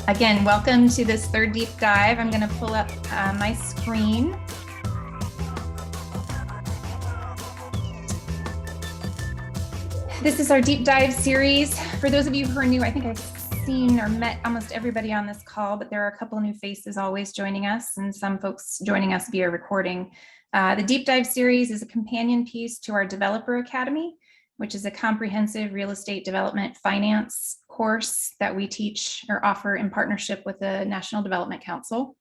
Again, welcome to this third deep dive. I'm going to pull up my screen. This is our deep dive series. For those of you who are new, I think I've seen or met almost everybody on this call, but there are a couple new faces always joining us and some folks joining us via recording. The deep dive series is a companion piece to our Developer Academy, which is a comprehensive real estate development finance course that we teach or offer in partnership with the National Development Council.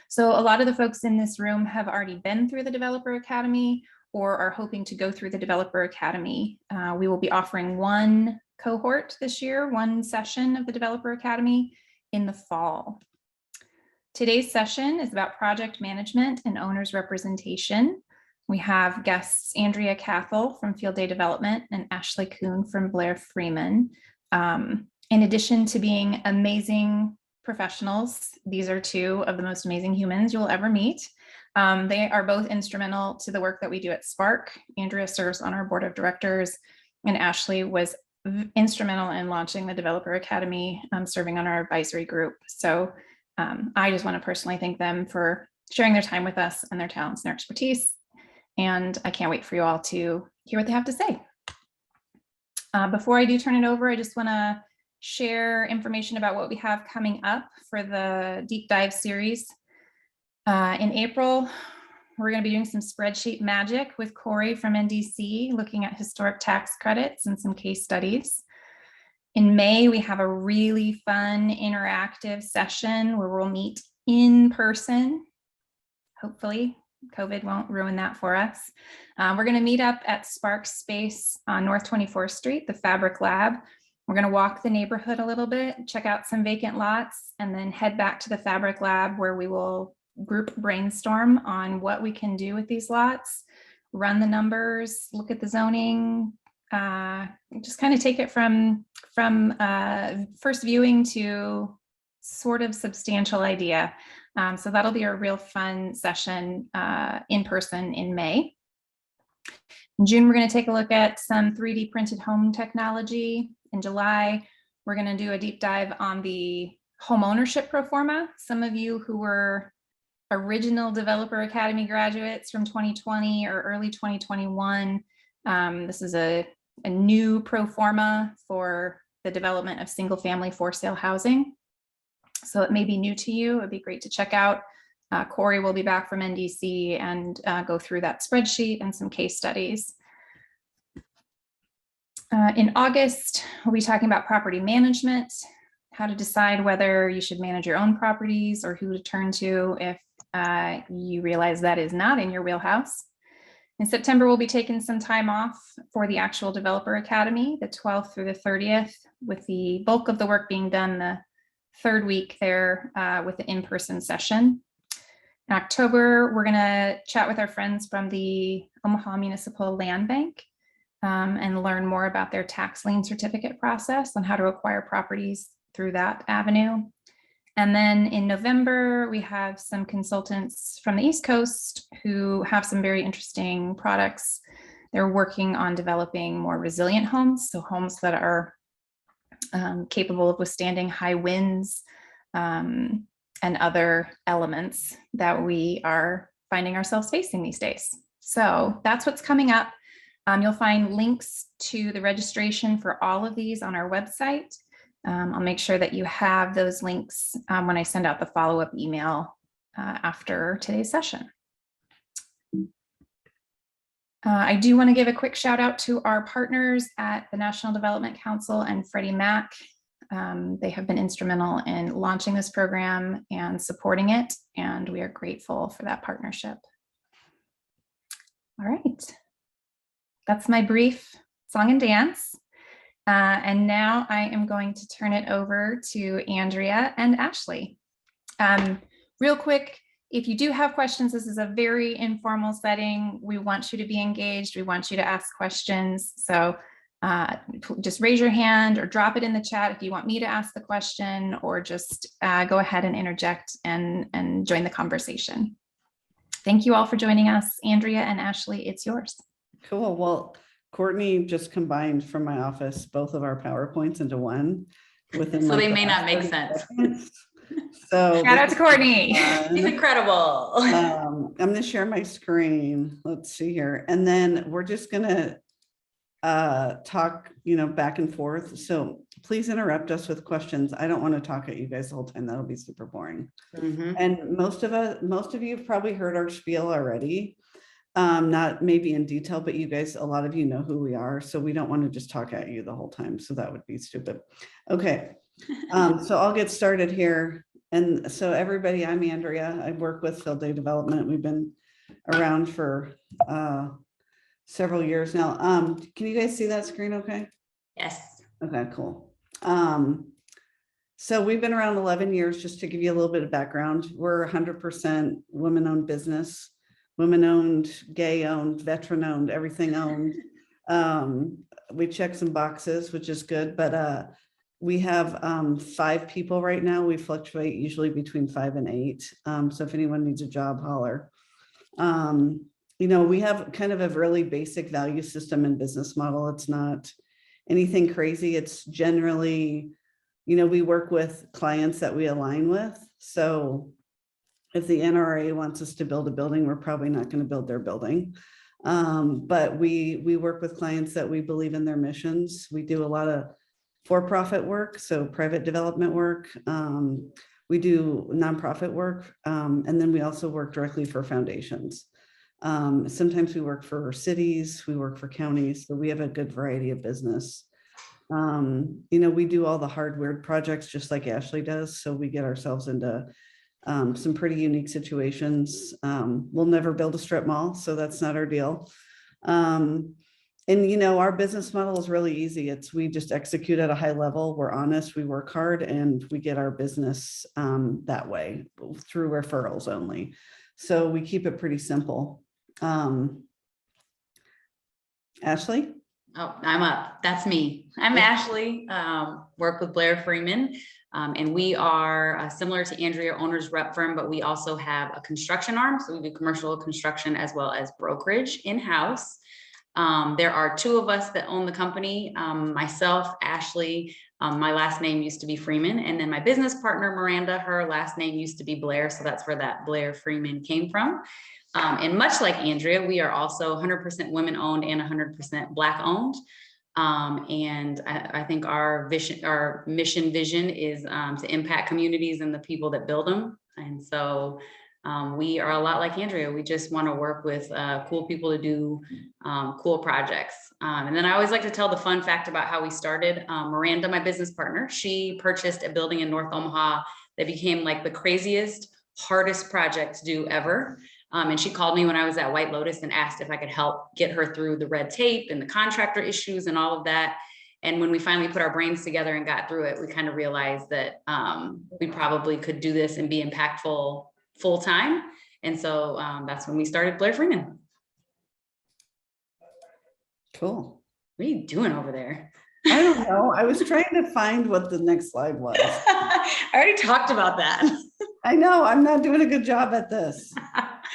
So a lot of the folks in this room have already been through the Developer Academy or are hoping to go through the Developer Academy. We will be offering one cohort this year, one session of the Developer Academy in the fall. Today's session is about project management and owner's representation. We have guests Andrea Cathell from Field Day Development and Ashley Kuhn from Blair Freeman. In addition to being amazing professionals, these are two of the most amazing humans you'll ever meet. They are both instrumental to the work that we do at Spark. Andrea serves on our board of directors, and Ashley was instrumental in launching the Developer Academy, serving on our advisory group. So I just want to personally thank them for sharing their time with us and their talents and their expertise. And I can't wait for you all to hear what they have to say. Before I do turn it over, I just want to share information about what we have coming up for the deep dive series. In April, we're going to be doing some spreadsheet magic with Corey from NDC, looking at historic tax credits and some case studies. In May, we have a really fun interactive session where we'll meet in person. Hopefully, COVID won't ruin that for us. We're going to meet up at Spark Space on North 24th Street, the Fabric Lab. We're going to walk the neighborhood a little bit, check out some vacant lots, and then head back to the Fabric Lab where we will group brainstorm on what we can do with these lots, run the numbers, look at the zoning, just kind of take it from first viewing to sort of substantial idea. So that'll be a real fun session in person in May. In June, we're going to take a look at some 3D printed home technology. In July, we're going to do a deep dive on the home ownership pro forma. Some of you who were original Developer Academy graduates from 2020 or early 2021, this is a new pro forma for the development of single family for sale housing. So it may be new to you. It'd be great to check out. Corey will be back from NDC and go through that spreadsheet and some case studies. In August, we'll be talking about property management, how to decide whether you should manage your own properties or who to turn to if you realize that is not in your wheelhouse. In September, we'll be taking some time off for the actual Developer Academy, the 12th through the 30th, with the bulk of the work being done the third week there with the in-person session. In October, we're going to chat with our friends from the Omaha Municipal Land Bank and learn more about their tax lien certificate process and how to acquire properties through that avenue. And then in November, we have some consultants from the East Coast who have some very interesting products. They're working on developing more resilient homes, so homes that are capable of withstanding high winds and other elements that we are finding ourselves facing these days. So that's what's coming up. You'll find links to the registration for all of these on our website. I'll make sure that you have those links when I send out the follow-up email after today's session. I do want to give a quick shout out to our partners at the National Development Council and Freddie Mac. They have been instrumental in launching this program and supporting it, and we are grateful for that partnership. All right, that's my brief song and dance. And now I am going to turn it over to Andrea and Ashley. Real quick, if you do have questions, this is a very informal setting. We want you to be engaged. We want you to ask questions. So just raise your hand or drop it in the chat if you want me to ask the question, or just go ahead and interject and join the conversation. Thank you all for joining us. Andrea and Ashley, it's yours. Cool. Well, Courtney just combined from my office both of our PowerPoints into one. within So like they the may last not make 30 sense. seconds. So Shout out to Courtney. She's incredible. I'm going to share my screen. Let's see here. And then we're just going to talk, back and forth. So please interrupt us with questions. I don't want to talk at you guys the whole time. That'll be super boring. Mhm. And most of you have probably heard our spiel already. Not maybe in detail, but you guys, a lot of you know who we are. So we don't want to just talk at you the whole time. So that would be stupid. Okay. So I'll get started here. And so everybody, I'm Andrea. I work with Field Day Development. We've been around for several years now. Can you guys see that screen okay? Yes. Okay, cool. So we've been around 11 years, just to give you a little bit of background. We're 100% women-owned business, women-owned, gay-owned, veteran-owned, everything owned. We check some boxes, which is good, but we have 5 people right now. We fluctuate usually between 5 and 8. So if anyone needs a job, holler. We have kind of a really basic value system and business model. It's not anything crazy. It's generally, we work with clients that we align with. So if the NRA wants us to build a building, we're probably not going to build their building. But we work with clients that we believe in their missions. We do a lot of for-profit work, so private development work. We do nonprofit work, and then we also work directly for foundations. Sometimes we work for cities, we work for counties, so we have a good variety of business. We do all the hardware projects just like Ashley does, so we get ourselves into some pretty unique situations. We'll never build a strip mall, so that's not our deal. Our business model is really easy. We just execute at a high level. We're honest, we work hard, and we get our business that way through referrals only. So we keep it pretty simple. Ashley? Oh, I'm up. That's me. I'm Ashley, work with Blair Freeman. And we are similar to Andrea, owner's rep firm, but we also have a construction arm. So we do commercial construction as well as brokerage in-house. There are 2 of us that own the company, myself, Ashley, my last name used to be Freeman, and then my business partner, Miranda, her last name used to be Blair. So that's where that Blair Freeman came from. And much like Andrea, we are also 100% women owned and 100% Black owned. And I think our mission vision is to impact communities and the people that build them. And so we are a lot like Andrea. We just want to work with cool people to do cool projects. And then I always like to tell the fun fact about how we started. Miranda, my business partner, she purchased a building in North Omaha that became like the craziest, hardest project to do ever. And she called me when I was at White Lotus and asked if I could help get her through the red tape and the contractor issues and all of that. And when we finally put our brains together and got through it, we kind of realized that we probably could do this and be impactful full time. And so that's when we started Blair Freeman. Cool. What are you doing over there? I don't know. I was trying to find what the next slide was. I already talked about that. I know, I'm not doing a good job at this.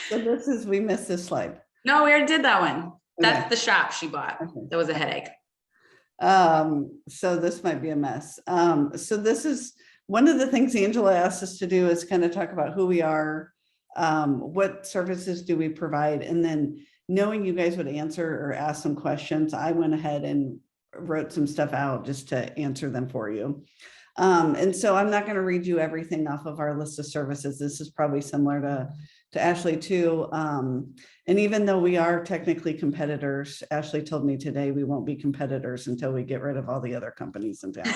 So we missed this slide. No, we already did that one. That's Okay. the shop she bought. Okay. That was a headache. So this might be a mess. So this is one of the things Angela asked us to do, is kind of talk about who we are, what services do we provide, and then knowing you guys would answer or ask some questions, I went ahead and wrote some stuff out just to answer them for you. And so I'm not going to read you everything off of our list of services. This is probably similar to Ashley too. And even though we are technically competitors, Ashley told me today we won't be competitors until we get rid of all the other companies in town.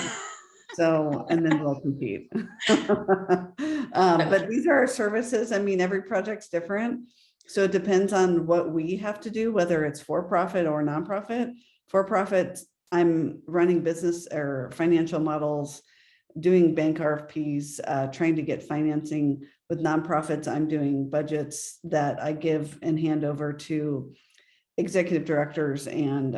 So, and then we'll compete. But these are our services. I mean, every project's different. So it depends on what we have to do, whether it's for-profit or nonprofit. For-profit, I'm running business or financial models, doing bank RFPs, trying to get financing. With nonprofits, I'm doing budgets that I give and hand over to executive directors and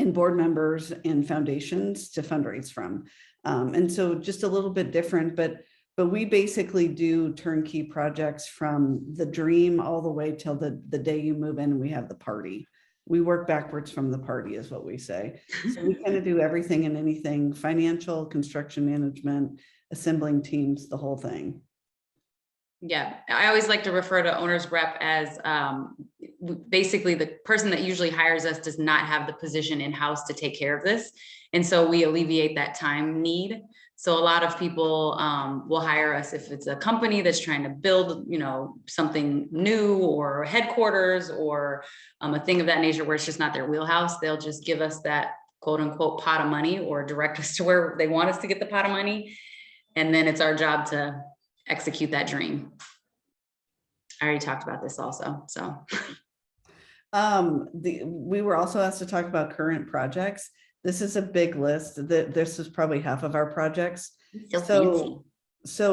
board members and foundations to fundraise from. And so just a little bit different, but we basically do turnkey projects from the dream all the way till the day you move in and we have the party. we work backwards from the party is what we say. So we kind of do everything and anything, financial, construction management, assembling teams, the whole thing. Yeah, I always like to refer to owner's rep as basically the person that usually hires us does not have the position in-house to take care of this. And so we alleviate that time need. So a lot of people will hire us if it's a company that's trying to build, something new or headquarters or a thing of that nature where it's just not their wheelhouse. They'll just give us that quote unquote pot of money or direct us to where they want us to get the pot of money. And then it's our job to execute that dream. I already talked about this also, so. We were also asked to talk about current projects. This is a big list. This is probably half of our projects. So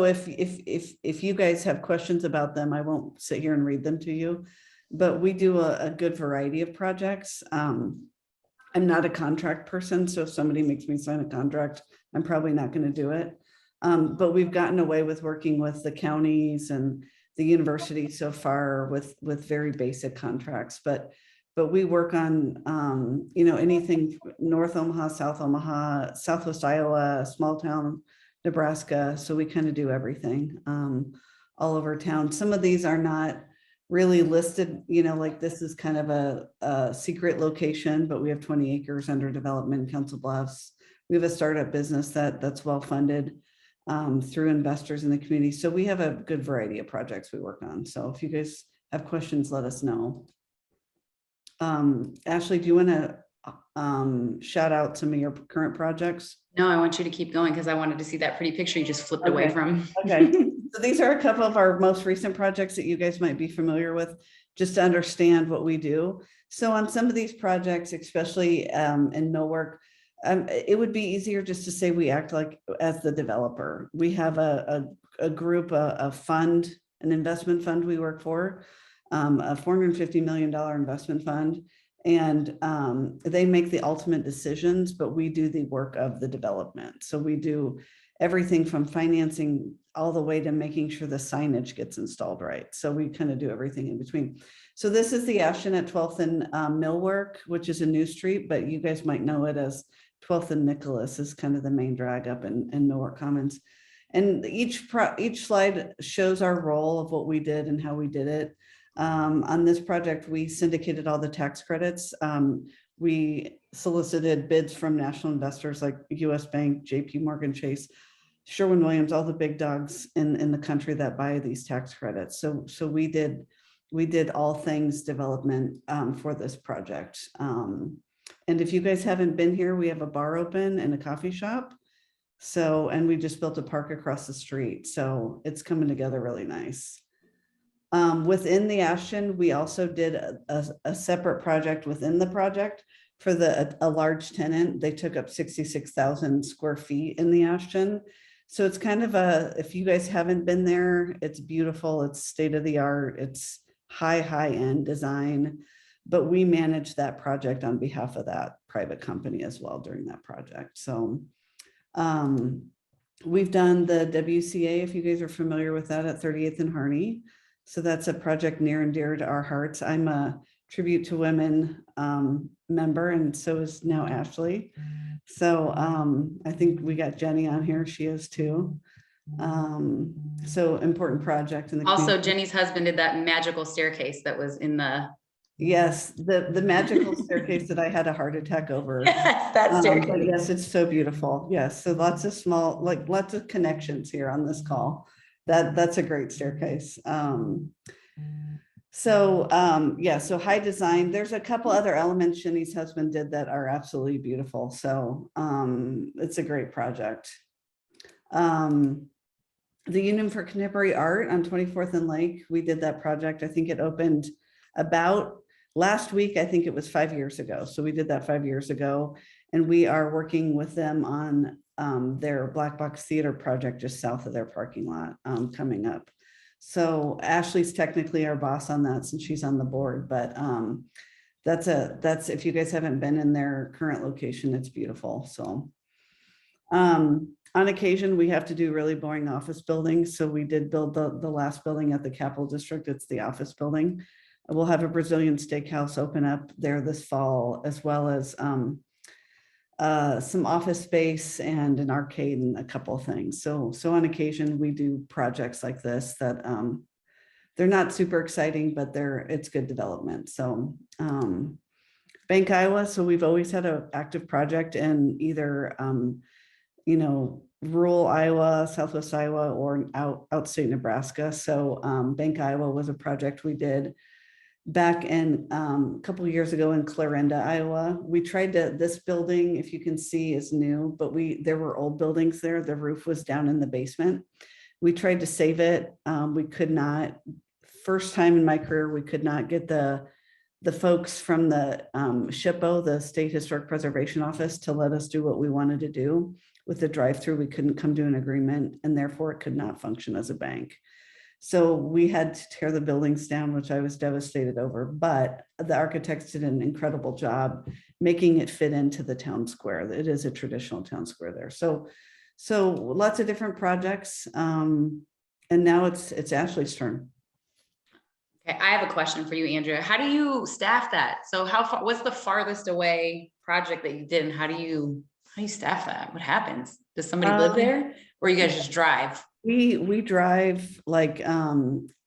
if you guys have questions about them, I won't sit here and read them to you, but we do a good variety of projects. I'm not a contract person, so if somebody makes me sign a contract, I'm probably not going to do it. But we've gotten away with working with the counties and the university so far with very basic contracts, but we work on, anything North Omaha, South Omaha, Southwest Iowa, small town, Nebraska. So we kind of do everything all over town. Some of these are not really listed, like this is kind of a secret location, but we have 20 acres under development in Council Bluffs. We have a startup business that's well-funded through investors in the community. So we have a good variety of projects we work on. So if you guys have questions, let us know. Ashley, do you want to shout out some of your current projects? No, I want you to keep going because I wanted to see that pretty picture you just flipped away from. Okay. So these are a couple of our most recent projects that you guys might be familiar with, just to understand what we do. So on some of these projects, especially in millwork, it would be easier just to say we act like as the developer. We have a group, a fund, an investment fund we work for, a $450 million investment fund. And they make the ultimate decisions, but we do the work of the development. So we do everything from financing all the way to making sure the signage gets installed right. So we kind of do everything in between. So this is the Ashton at 12th and Millwork, which is a new street, but you guys might know it as 12th and Nicholas is kind of the main drag up in Millwork Commons. And each slide shows our role of what we did and how we did it. On this project, we syndicated all the tax credits. We solicited bids from national investors like US Bank, JP Morgan Chase, Sherwin-Williams, all the big dogs in the country that buy these tax credits. So we did all things development for this project. And if you guys haven't been here, we have a bar open and a coffee shop. So, and we just built a park across the street. So it's coming together really nice. Within the Ashton, we also did a separate project within the project for a large tenant. They took up 66,000 square feet in the Ashton. So it's kind of if you guys haven't been there, it's beautiful. It's state of the art. It's high end design, but we managed that project on behalf of that private company as well during that project. So we've done the WCA, if you guys are familiar with that, at 38th and Harney. So that's a project near and dear to our hearts. I'm a Tribute to Women member, and so is now Ashley. So I think we got Jenny on here. She is too. So important project. In the Also, community. Jenny's husband did that magical staircase that was in the. Yes, the magical staircase that I had a heart attack over. That staircase. But yes, it's so beautiful. Yes, so lots of lots of connections here on this call. That's a great staircase. So high design. There's a couple other elements Jenny's husband did that are absolutely beautiful. So it's a great project. The Union for Contemporary Art on 24th and Lake, we did that project. I think it opened about last week. I think it was 5 years ago. So we did that 5 years ago, and we are working with them on their Black Box Theater project just south of their parking lot coming up. So Ashley's technically our boss on that since she's on the board, but that's if you guys haven't been in their current location, it's beautiful. So on occasion, we have to do really boring office buildings. So we did build the last building at the Capitol District. It's the office building. We'll have a Brazilian steakhouse open up there this fall, as well as some office space and an arcade and a couple of things. So on occasion, we do projects like this that they're not super exciting, but it's good development. So Bank Iowa. So we've always had an active project in either, rural Iowa, Southwest Iowa, or outstate Nebraska. So Bank Iowa was a project we did back in a couple of years ago in Clarinda, Iowa. We tried this building, if you can see, is new, but there were old buildings there. The roof was down in the basement. We tried to save it. We could not. First time in my career, we could not get the folks from the SHPO, the State Historic Preservation Office, to let us do what we wanted to do with the drive-through. We couldn't come to an agreement, and therefore it could not function as a bank. So we had to tear the buildings down, which I was devastated over, but the architects did an incredible job making it fit into the town square. It is a traditional town square there. So lots of different projects. And now it's Ashley's turn. Okay, I have a question for you, Andrea. How do you staff that? So how far, what's the farthest away project that you did, and how do you staff that? What happens? Does somebody live there, or you guys just drive? We drive like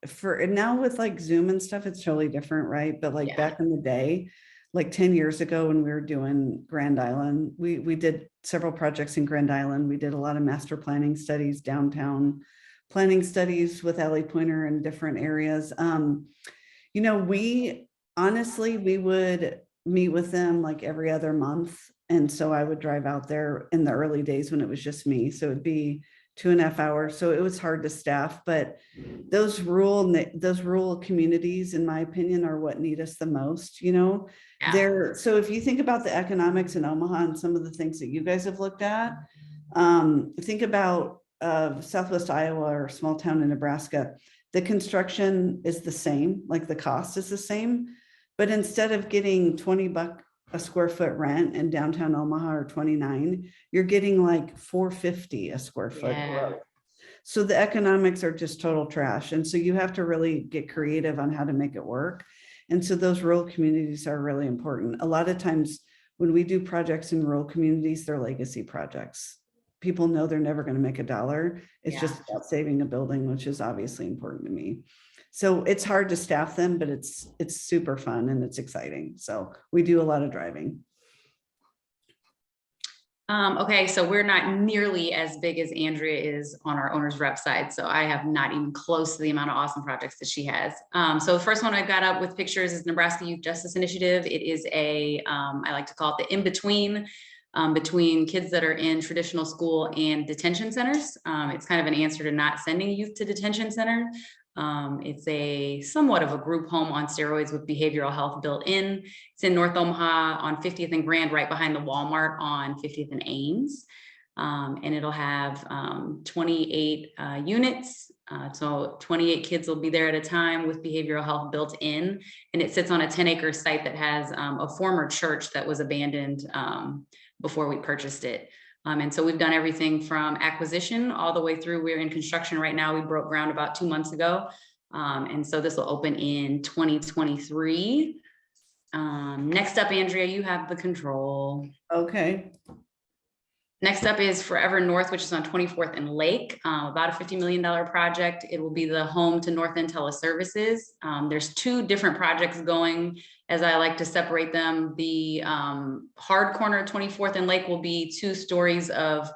for now with like Zoom and stuff, it's totally different, right? But like back in the day, like 10 years ago when we were doing Grand Island, we did several projects in Grand Island. We did a lot of master planning studies, downtown planning studies with Alley Pointer in different areas. We honestly, we would meet with them like every other month. And so I would drive out there in the early days when it was just me. So it'd be 2.5 hours. So it was hard to staff, but those rural communities, in my opinion, are what need us the most, So if you think about the economics in Omaha and some of the things that you guys have looked at, think about Southwest Iowa or small town in Nebraska. The construction is the same, like the cost is the same, but instead of getting $20 a square foot rent in downtown Omaha or 29, you're getting like $450 a square foot. Yeah. So the economics are just total trash. And so you have to really get creative on how to make it work. And so those rural communities are really important. A lot of times when we do projects in rural communities, they're legacy projects. People know they're never going to make a dollar. It's just about saving a building, which is obviously important to me. So it's hard to staff them, but it's super fun and it's exciting. So we do a lot of driving. Okay, so we're not nearly as big as Andrea is on our owner's rep side. So I have not even close to the amount of awesome projects that she has. So the first one I've got up with pictures is Nebraska Youth Justice Initiative. It is I like to call it the in-between between kids that are in traditional school and detention centers. It's kind of an answer to not sending youth to detention center. It's a somewhat of a group home on steroids with behavioral health built in. It's in North Omaha on 50th and Grand, right behind the Walmart on 50th and Ames. And it'll have 28 units. So 28 kids will be there at a time with behavioral health built in. And it sits on a 10-acre site that has a former church that was abandoned before we purchased it. And so we've done everything from acquisition all the way through. We're in construction right now. We broke ground about 2 months ago. And so this will open in 2023. Next up, Andrea, you have the control. Okay. Next up is Forever North, which is on 24th and Lake, about a $50 million project. It will be the home to North End Teleservices. There's 2 different projects going, as I like to separate them. The hard corner 24th and Lake will be 2 stories of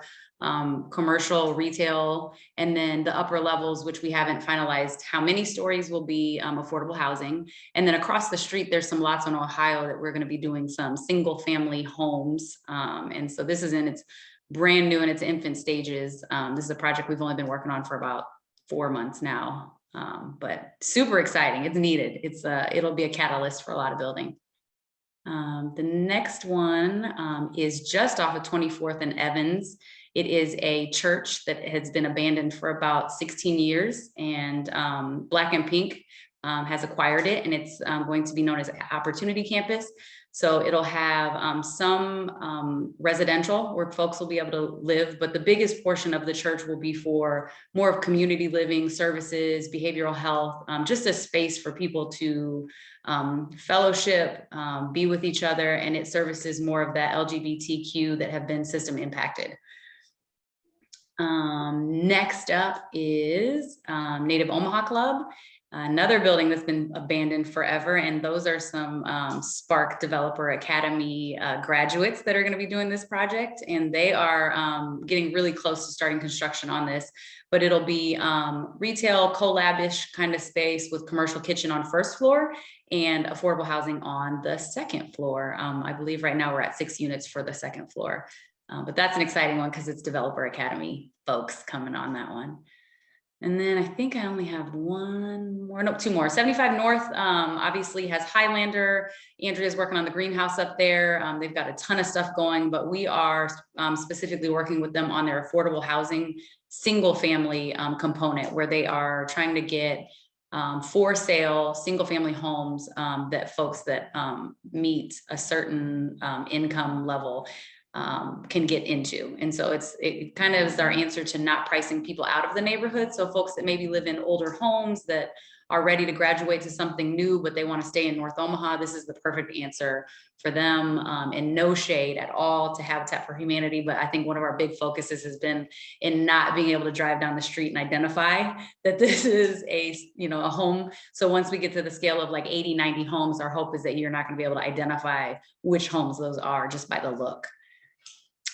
commercial retail, and then the upper levels, which we haven't finalized how many stories, will be affordable housing. And then across the street, there's some lots on Ohio that we're going to be doing some single family homes. And so this is in its brand new in its infant stages. This is a project we've only been working on for about 4 months now, but super exciting. It's needed. It'll be a catalyst for a lot of building. The next one is just off of 24th and Evans. It is a church that has been abandoned for about 16 years, and Black and Pink has acquired it, and it's going to be known as Opportunity Campus. So it'll have some residential where folks will be able to live, but the biggest portion of the church will be for more of community living services, behavioral health, just a space for people to fellowship, be with each other, and it services more of that LGBTQ that have been system impacted. Next up is Native Omaha Club, another building that's been abandoned forever. And those are some Spark Developer Academy graduates that are going to be doing this project. And they are getting really close to starting construction on this, but it'll be retail, collab-ish kind of space with commercial kitchen on first floor and affordable housing on the second floor. I believe right now we're at 6 units for the second floor. But that's an exciting one because it's Developer Academy folks coming on that one. And then I think I only have two more. 75 North obviously has Highlander. Andrea's working on the greenhouse up there. They've got a ton of stuff going, but we are specifically working with them on their affordable housing single family component, where they are trying to get for sale single family homes that folks that meet a certain income level can get into. And so it kind of is our answer to not pricing people out of the neighborhood. So folks that maybe live in older homes that are ready to graduate to something new, but they want to stay in North Omaha, this is the perfect answer for them. And no shade at all to Habitat for Humanity. But I think one of our big focuses has been in not being able to drive down the street and identify that this is a home. So once we get to the scale of like 80, 90 homes, our hope is that you're not going to be able to identify which homes those are just by the look.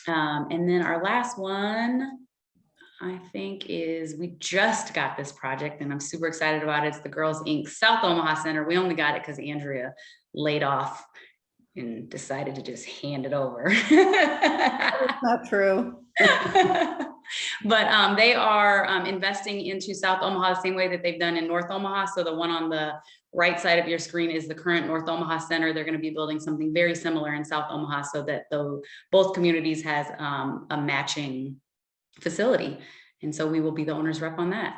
And then our last one, I think, is we just got this project and I'm super excited about it. It's the Girls Inc. South Omaha Center. We only got it because Andrea laid off and decided to just hand it over. That's not true. But they are investing into South Omaha the same way that they've done in North Omaha. So the one on the right side of your screen is the current North Omaha Center. They're going to be building something very similar in South Omaha so that both communities has a matching facility. And so we will be the owner's rep on that.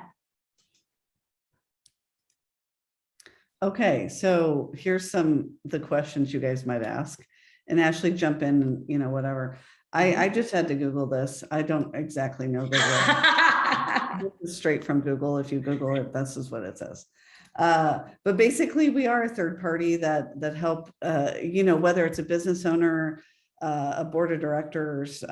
Okay, so here's the questions you guys might ask, and Ashley jump in, whatever. I just had to Google this. I don't exactly know the word. This is straight from Google. If you Google it, this is what it says. But basically we are a third party that help, whether it's a business owner, a board of directors,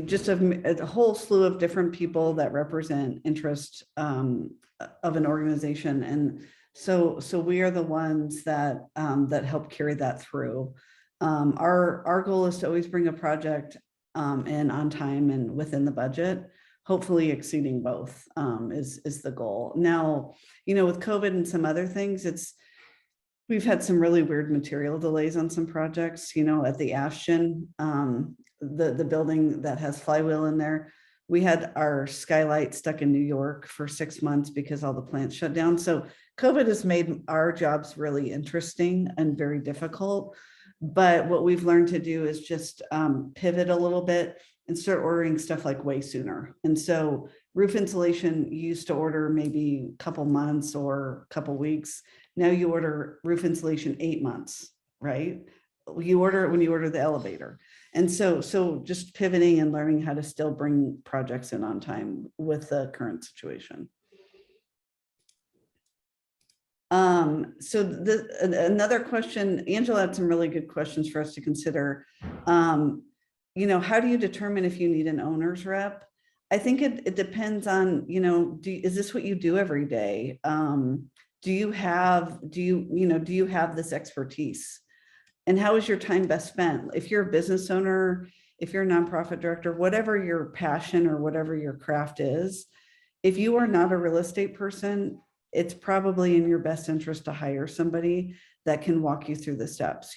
just a whole slew of different people that represent interest of an organization. And so we are the ones that help carry that through. Our goal is to always bring a project in on time and within the budget, hopefully exceeding both is the goal. Now, with COVID and some other things, we've had some really weird material delays on some projects, at the Ashton, the building that has Flywheel in there. We had our skylight stuck in New York for 6 months because all the plants shut down. So COVID has made our jobs really interesting and very difficult. But what we've learned to do is just pivot a little bit and start ordering stuff like way sooner. And so roof insulation, you used to order maybe a couple months or a couple weeks. Now you order roof insulation 8 months, right? You order it when you order the elevator. And so just pivoting and learning how to still bring projects in on time with the current situation. Another question, Angela had some really good questions for us to consider. How do you determine if you need an owner's rep? I think it depends on, is this what you do every day? Do you have this expertise? And how is your time best spent? If you're a business owner, if you're a nonprofit director, whatever your passion or whatever your craft is, if you are not a real estate person, it's probably in your best interest to hire somebody that can walk you through the steps.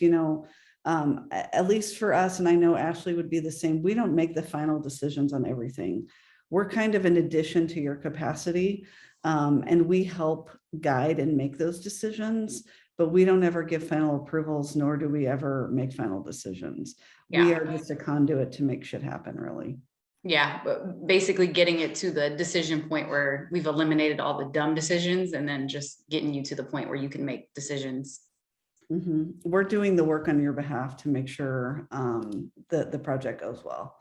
At least for us, and I know Ashley would be the same, we don't make the final decisions on everything. We're kind of an addition to your capacity, and we help guide and make those decisions, but we don't ever give final approvals, nor do we ever make final decisions. Yeah. We are just a conduit to make shit happen, really. Yeah, but basically getting it to the decision point where we've eliminated all the dumb decisions and then just getting you to the point where you can make decisions. We're doing the work on your behalf to make sure that the project goes well.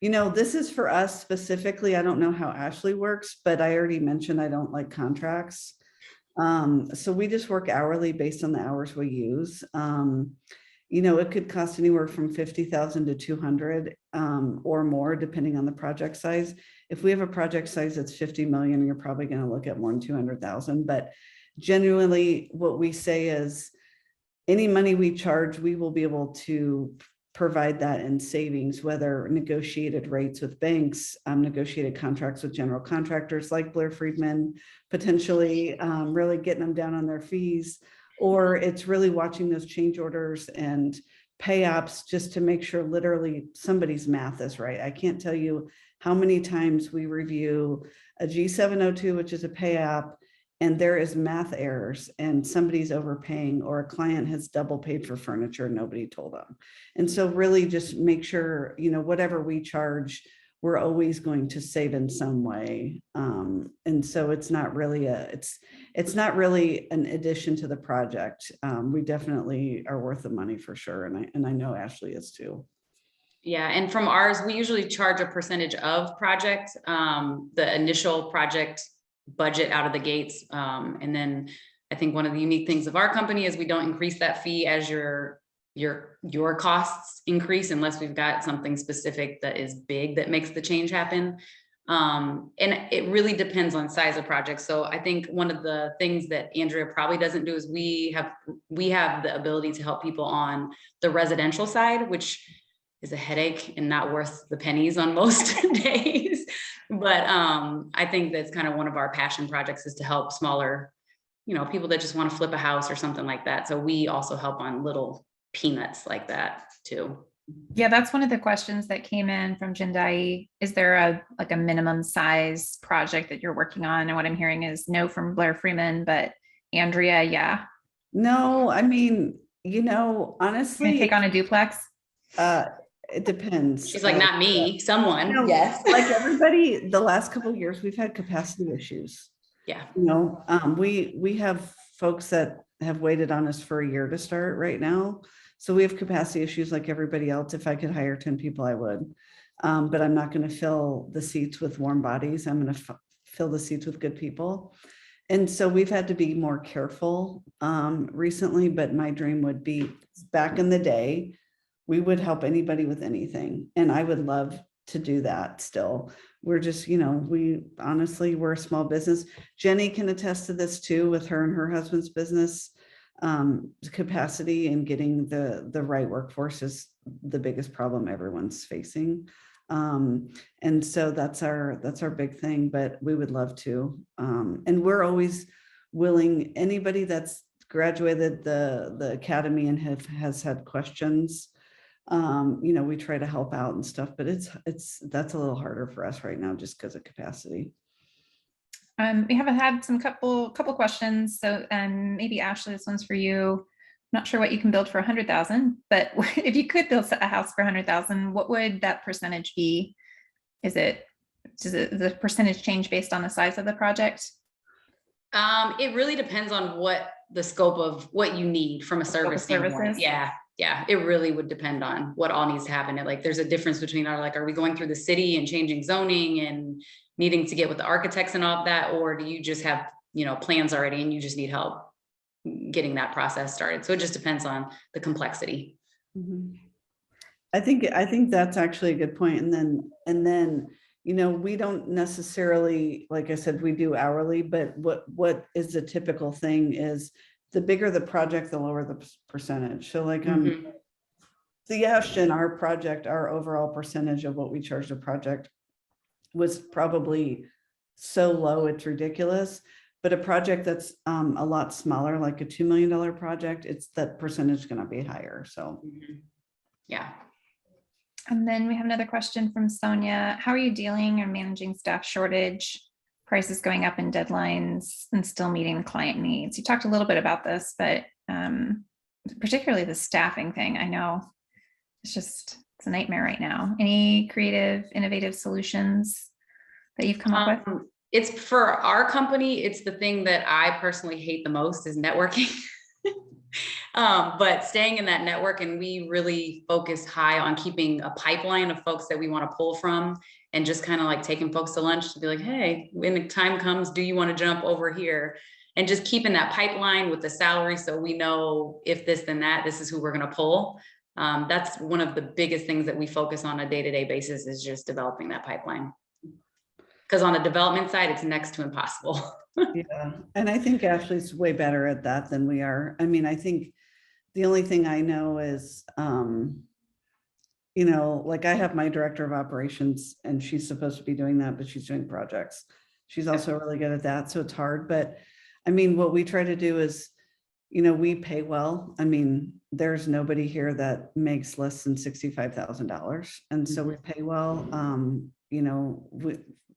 You know, this is for us specifically. I don't know how Ashley works, but I already mentioned I don't like contracts. So we just work hourly based on the hours we use. You know, it could cost anywhere from 50,000 to 200 or more, depending on the project size. If we have a project size that's 50 million, you're probably going to look at more than 200,000. But genuinely, what we say is any money we charge, we will be able to provide that in savings, whether negotiated rates with banks, negotiated contracts with general contractors like Blair Friedman, potentially really getting them down on their fees, or it's really watching those change orders and pay apps just to make sure literally somebody's math is right. I can't tell you how many times we review a G702, which is a pay app, and there is math errors and somebody's overpaying, or a client has double paid for furniture, nobody told them. And so really just make sure, you know, whatever we charge, we're always going to save in some way. And so it's not really it's not really an addition to the project. We definitely are worth the money for sure. And I know Ashley is too. Yeah, and from ours, we usually charge a percentage of project, the initial project budget out of the gates. And then I think one of the unique things of our company is we don't increase that fee as your costs increase, unless we've got something specific that is big that makes the change happen. And it really depends on size of project. So I think one of the things that Andrea probably doesn't do is we have the ability to help people on the residential side, which is a headache and not worth the pennies on most days. But I think that's kind of one of our passion projects, is to help smaller, you know, people that just want to flip a house or something like that. So we also help on little peanuts like that too. Yeah, that's one of the questions that came in from Jindai. Is there a minimum size project that you're working on? And what I'm hearing is no from Blair Freeman, but Andrea, yeah. No, I mean, you know, Can honestly, you take on a duplex? it depends. She's like, not me, someone. You know, Yes. like everybody, the last couple of years, we've had capacity issues. Yeah. You know, we have folks that have waited on us for a year to start right now. So we have capacity issues like everybody else. If I could hire 10 people, I would. But I'm not going to fill the seats with warm bodies. I'm going to fill the seats with good people. And so we've had to be more careful recently, but my dream would be, back in the day, we would help anybody with anything. And I would love to do that still. We're just, you know, we're a small business. Jenny can attest to this too, with her and her husband's business. Capacity and getting the right workforce is the biggest problem everyone's facing. And so that's our big thing, but we would love to. And we're always willing, anybody that's graduated the academy and has had questions, you know, we try to help out and stuff, but that's a little harder for us right now just because of capacity. We haven't had some couple questions. So maybe Ashley, this one's for you. I'm not sure what you can build for 100,000, but if you could build a house for 100,000, what would that percentage be? Does the percentage change based on the size of the project? It really depends on what the scope of what you need from a service standpoint. Yeah, it really would depend on what all needs to happen. Like, there's a difference between are we going through the city and changing zoning and needing to get with the architects and all of that, or do you just have, you know, plans already and you just need help getting that process started? So it just depends on the complexity. Mm-hmm. I think that's actually a good point. And then, you know, we don't necessarily, like I said, we do hourly, but what is the typical thing is the bigger the project, the lower the percentage. So like, the Ashton, our project, our overall percentage of what we charged a project was probably so low, it's ridiculous. But a project that's a lot smaller, like a $2 million project, it's that percentage going to be higher. So, yeah. And then we have another question from Sonia. How are you dealing or managing staff shortage, prices going up and deadlines, and still meeting client needs? You talked a little bit about this, but particularly the staffing thing, I know it's just It's a nightmare right now. Any creative, innovative solutions that you've come up with? It's for our company, it's the thing that I personally hate the most is networking. But staying in that network, and we really focus high on keeping a pipeline of folks that we want to pull from, and just kind of like taking folks to lunch to be like, hey, when the time comes, do you want to jump over here? And just keeping that pipeline with the salary so we know if this, then that, this is who we're going to pull. That's one of the biggest things that we focus on a day-to-day basis is just developing that pipeline. Because on the development side, it's next to impossible. Yeah, and I think Ashley's way better at that than we are. I mean, I think the only thing I know is, like I have my director of operations and she's supposed to be doing that, but she's doing projects. She's also really good at that. So it's hard, but I mean, what we try to do is, we pay well. I mean, there's nobody here that makes less than $65,000. And so we pay well,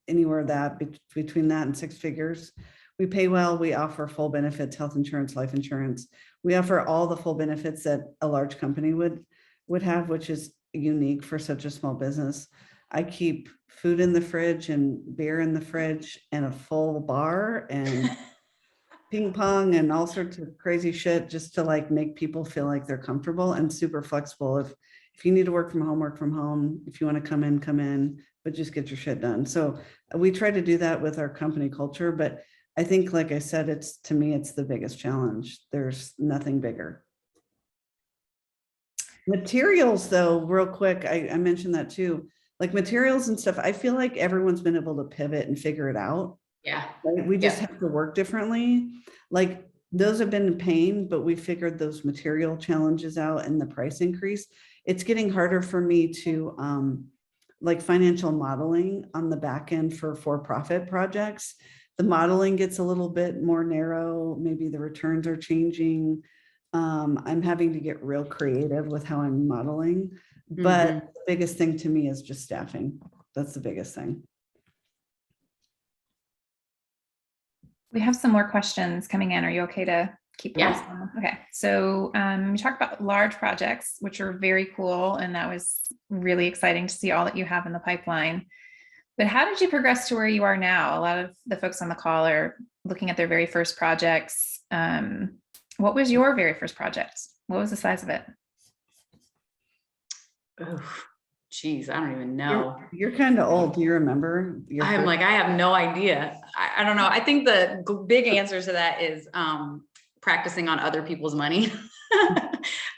anywhere that between that and six figures, we pay well. We offer full benefits, health insurance, life insurance. We offer all the full benefits that a large company would have, which is unique for such a small business. I keep food in the fridge and beer in the fridge and a full bar and ping pong and all sorts of crazy shit just to like make people feel like they're comfortable and super flexible. If you need to work from home, work from home. If you want to come in, but just get your shit done. So we try to do that with our company culture, but I think, like I said, to me, it's the biggest challenge. There's nothing bigger. Materials though, real quick, I mentioned that too, like materials and stuff. I feel like everyone's been able to pivot and figure it out. Yeah. Right? We just have to work differently. Like those have been in pain, but we figured those material challenges out and the price increase. It's getting harder for me to like financial modeling on the back end for-profit projects. The modeling gets a little bit more narrow. Maybe the returns are changing. I'm having to get real creative with how I'm modeling, but the biggest thing to me is just staffing. That's the biggest thing. We have some more questions coming in. Are you okay to keep Yeah. posting them? Okay. So we talked about large projects, which are very cool. And that was really exciting to see all that you have in the pipeline. But how did you progress to where you are now? A lot of the folks on the call are looking at their very first projects. What was your very first project? What was the size of it? Oh, geez, I don't even know. You're kind of old. Do you remember? I'm like, I have no idea. I don't know. I think the big answer to that is practicing on other people's money.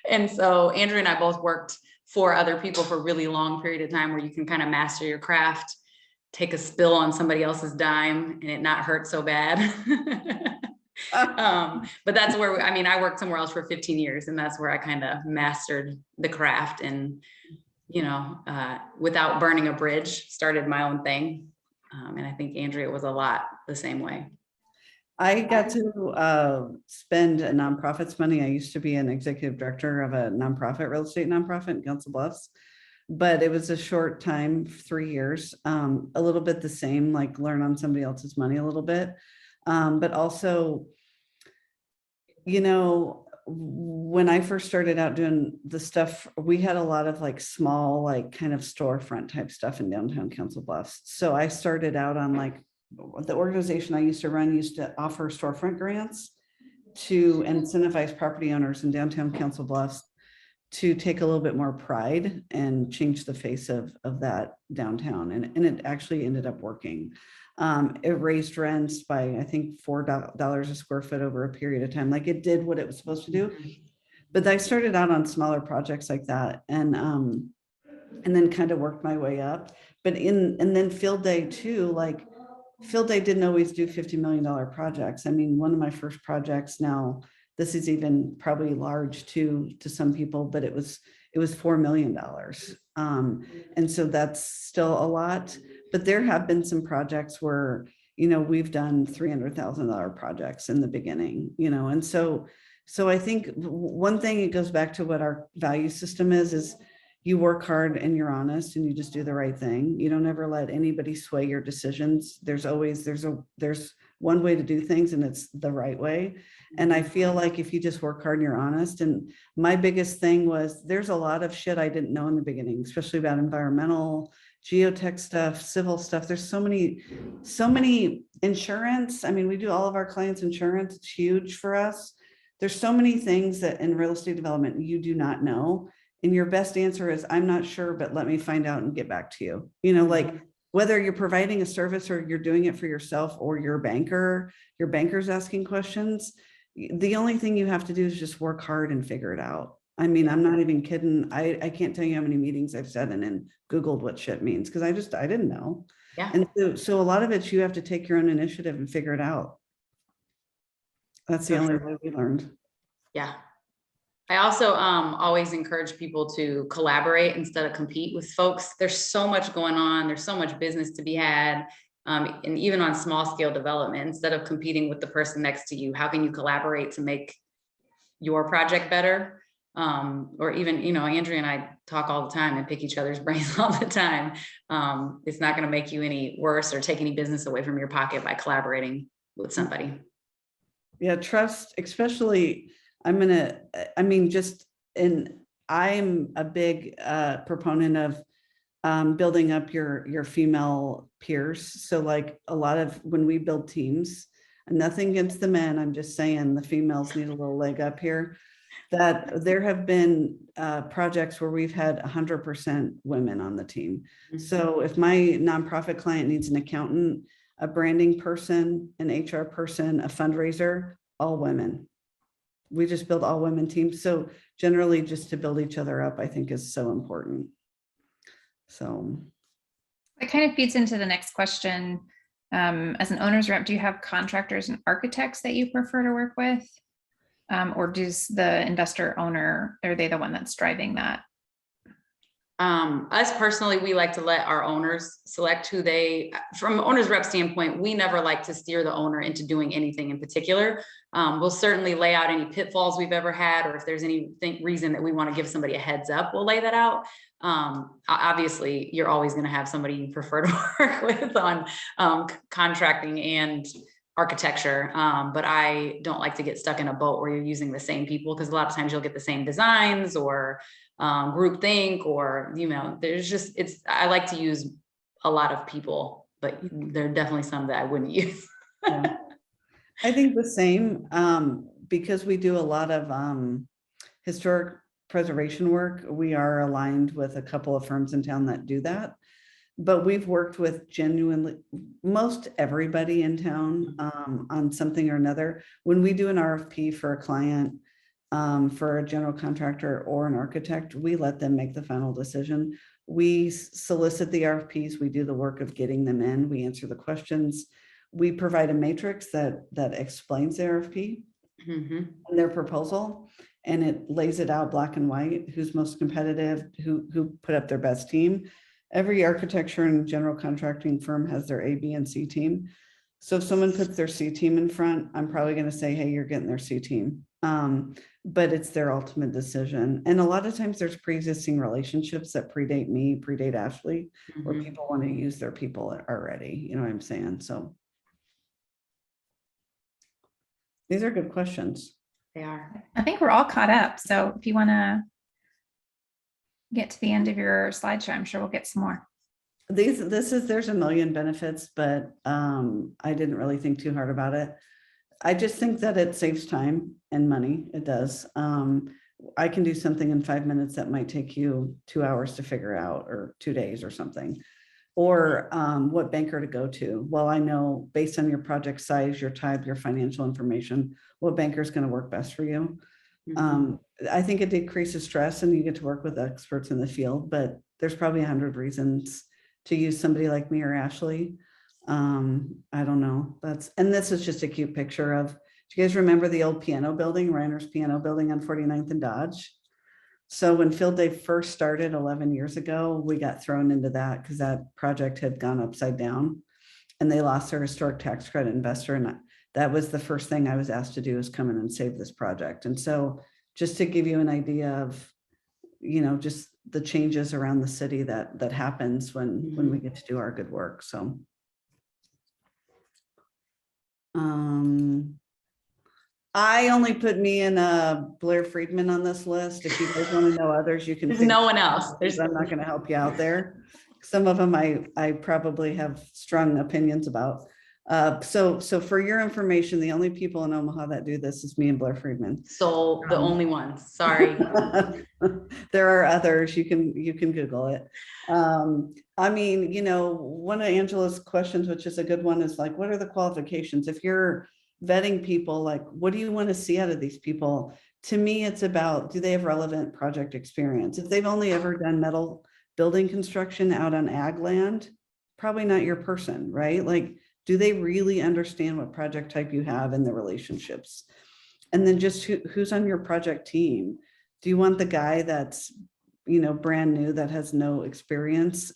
And so Andrea and I both worked for other people for a really long period of time where you can kind of master your craft, take a spill on somebody else's dime and it not hurt so bad. But that's where, I worked somewhere else for 15 years and that's where I kind of mastered the craft and, without burning a bridge, started my own thing. And I think Andrea was a lot the same way. I got to spend a nonprofit's money. I used to be an executive director of a nonprofit, real estate nonprofit in Council Bluffs, but it was a short time, 3 years, a little bit the same, like learn on somebody else's money a little bit. But also, when I first started out doing the stuff, we had a lot of like small, like kind of storefront type stuff in downtown Council Bluffs. So I started out on like the organization I used to run used to offer storefront grants to incentivize property owners in downtown Council Bluffs to take a little bit more pride and change the face of that downtown. And it actually ended up working. It raised rents by, I think, $4 a square foot over a period of time. Like it did what it was supposed to do. But I started out on smaller projects like that and then kind of worked my way up. But and then Field Day too, like Field Day didn't always do $50 million projects. I mean, one of my first projects now, this is even probably large to some people, but it was $4 million. And so that's still a lot, but there have been some projects where, we've done $300,000 projects in the beginning, and so I think one thing, it goes back to what our value system is you work hard and you're honest and you just do the right thing. You don't ever let anybody sway your decisions. There's one way to do things and it's the right way. And I feel like if you just work hard and you're honest, and my biggest thing was there's a lot of shit I didn't know in the beginning, especially about environmental, geotech stuff, civil stuff. There's so many insurance. I mean, we do all of our clients' insurance. It's huge for us. There's so many things that in real estate development you do not know. And your best answer is, I'm not sure, but let me find out and get back to you. You know, like whether you're providing a service or you're doing it for yourself or your banker's asking questions, the only thing you have to do is just work hard and figure it out. I mean, I'm not even kidding. I can't tell you how many meetings I've sat in and Googled what shit means because I didn't know. Yeah. And so a lot of it, you have to take your own initiative and figure it out. That's the only way we learned. Yeah. I also always encourage people to collaborate instead of compete with folks. There's so much going on. There's so much business to be had. And even on small scale development, instead of competing with the person next to you, how can you collaborate to make your project better? Or even, you know, Andrea and I talk all the time and pick each other's brains all the time. It's not going to make you any worse or take any business away from your pocket by collaborating with somebody. Yeah, trust, especially, I'm a big proponent of building up your female peers. So like a lot of when we build teams, and nothing against the men, I'm just saying the females need a little leg up here, that there have been projects where we've had 100% women on the team. So if my nonprofit client needs an accountant, a branding person, an HR person, a fundraiser, all women. We just build all women teams. So generally just to build each other up, I think is so important. So. It kind of feeds into the next question. As an owner's rep, do you have contractors and architects that you prefer to work with? Or does the investor owner, are they the one that's driving that? Us personally, we like to let our owners select who from owner's rep standpoint, we never like to steer the owner into doing anything in particular. We'll certainly lay out any pitfalls we've ever had, or if there's any reason that we want to give somebody a heads up, we'll lay that out. Obviously, you're always going to have somebody you prefer to work with on contracting and architecture. But I don't like to get stuck in a boat where you're using the same people, because a lot of times you'll get the same designs or group think, or, you know, I like to use a lot of people, but there are definitely some that I wouldn't use. Yeah. I think the same, because we do a lot of historic preservation work. We are aligned with a couple of firms in town that do that, but we've worked with genuinely most everybody in town on something or another. When we do an RFP for a client, for a general contractor or an architect, we let them make the final decision. We solicit the RFPs, we do the work of getting them in, we answer the questions. We provide a matrix that explains the RFP and their proposal, and it lays it out black and white, who's most competitive, who put up their best team. Every architecture and general contracting firm has their A, B, and C team. So if someone puts their C team in front, I'm probably going to say, hey, you're getting their C team. But it's their ultimate decision. And a lot of times there's pre-existing relationships that predate me, predate Ashley, where people want to use their people already. You know what I'm saying? So these are good questions. They are. I think we're all caught up. So if you want to get to the end of your slideshow, I'm sure we'll get some more. There's a million benefits, but I didn't really think too hard about it. I just think that it saves time and money. It does. I can do something in 5 minutes that might take you 2 hours to figure out, or 2 days or something. Or what banker to go to. Well, I know based on your project size, your type, your financial information, what banker is going to work best for you. I think it decreases stress and you get to work with experts in the field, but there's probably 100 reasons to use somebody like me or Ashley. I don't know. And this is just a cute picture of, do you guys remember the old piano building, Reiner's Piano Building on 49th and Dodge? So when Field Day first started 11 years ago, we got thrown into that because that project had gone upside down and they lost their historic tax credit investor. And that was the first thing I was asked to do, is come in and save this project. And so just to give you an idea of, you know, just the changes around the city that happens when we get to do our good work. So I only put me and Blair Friedman on this list. If you guys want to know others, you can. There's figure no it one out, else. because I'm not going to help you out there. Some of them I probably have strong opinions about. So for your information, the only people in Omaha that do this is me and Blair Friedman. So the only ones, sorry. There are others, you can Google it. I mean, you know, one of Angela's questions, which is a good one, is like, what are the qualifications? If you're vetting people, like, what do you want to see out of these people? To me, it's about, do they have relevant project experience? If they've only ever done metal building construction out on ag land, probably not your person, right? Like, do they really understand what project type you have and the relationships? And then just who's on your project team? Do you want the guy that's, you know, brand new, that has no experience?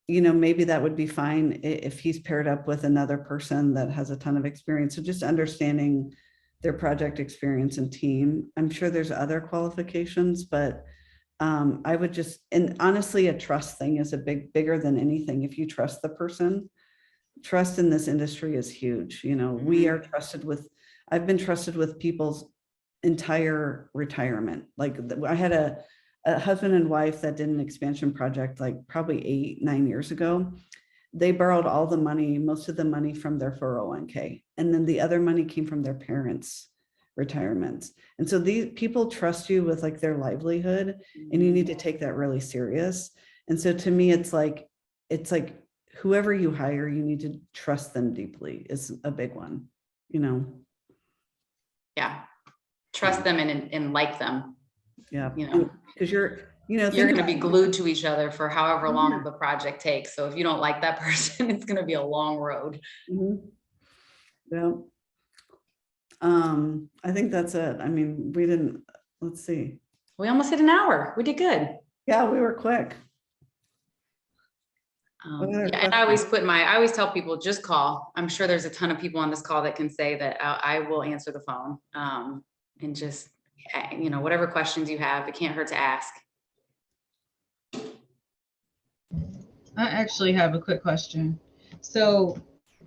You know, maybe that would be fine if he's paired up with another person that has a ton of experience. So just understanding their project experience and team. I'm sure there's other qualifications, but I would just, and honestly, a trust thing is bigger than anything. If you trust the person, trust in this industry is huge. You know, we are trusted with, I've been trusted with people's entire retirement. Like, I had a husband and wife that did an expansion project like probably 8-9 years ago. They borrowed all the money, most of the money from their 401k. And then the other money came from their parents' retirements. And so these people trust you with like their livelihood, and you need to take that really serious. And so to me, it's like whoever you hire, you need to trust them deeply is a big one, you know? Yeah. Trust them and like them. Yeah. You know, because you're going to be glued to each other for however long the project takes. So if you don't like that person, it's going to be a long road. Yeah. I think that's it. I mean, let's see. We almost hit an hour. We did good. Yeah, we were quick. And I always tell people, just call. I'm sure there's a ton of people on this call that can say that I will answer the phone. And just, you know, whatever questions you have, it can't hurt to ask. I actually have a quick question. So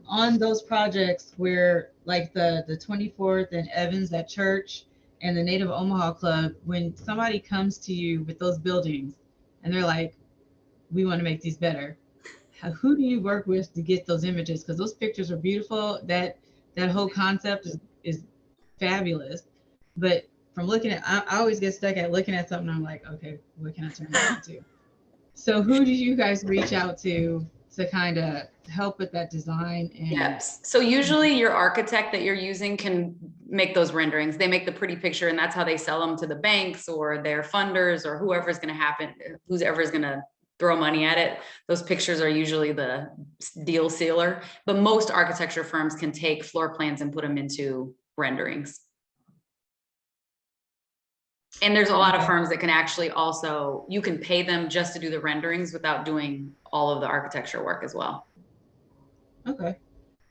on those projects where like the 24th and Evans at church and the Native Omaha Club, when somebody comes to you with those buildings and they're like, we want to make these better, who do you work with to get those images? Because those pictures are beautiful. That whole concept is fabulous. But from looking at, I always get stuck at looking at something. I'm like, okay, what can I turn that into? So who do you guys reach out to kind of help with that design? And yes. So usually your architect that you're using can make those renderings. They make the pretty picture, and that's how they sell them to the banks or their funders or whoever's going to throw money at it. Those pictures are usually the deal sealer, but most architecture firms can take floor plans and put them into renderings. And there's a lot of firms that can actually also, you can pay them just to do the renderings without doing all of the architecture work as well. Okay.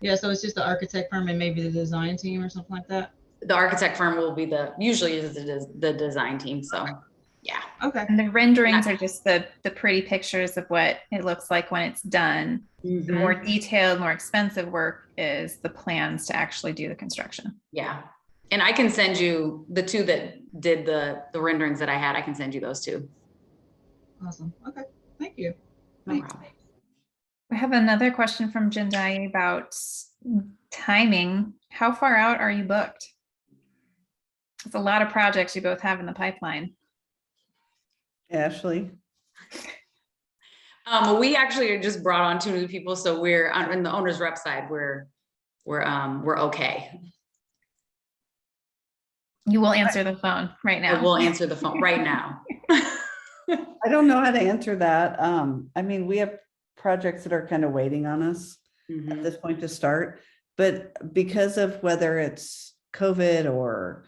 Yeah, so it's just the architect firm and maybe the design team or something like that? The architect firm will be usually is the design team, so yeah. Okay. And the renderings are just the pretty pictures of what it looks like when it's done. Mm-hmm. The more detailed, more expensive work is the plans to actually do the construction. Yeah. And I can send you the two that did the renderings that I had. I can send you those two. Awesome. Okay. Thank you. No Thanks. problem. We have another question from Jindai about timing. How far out are you booked? It's a lot of projects you both have in the pipeline. Ashley. We actually just brought on 2 new people, so we're on the owner's rep side. We're okay. You will answer the phone right now. We'll answer the phone right now. I don't know how to answer that. I mean, we have projects that are kind of waiting on us at this point to start, but because of whether it's COVID or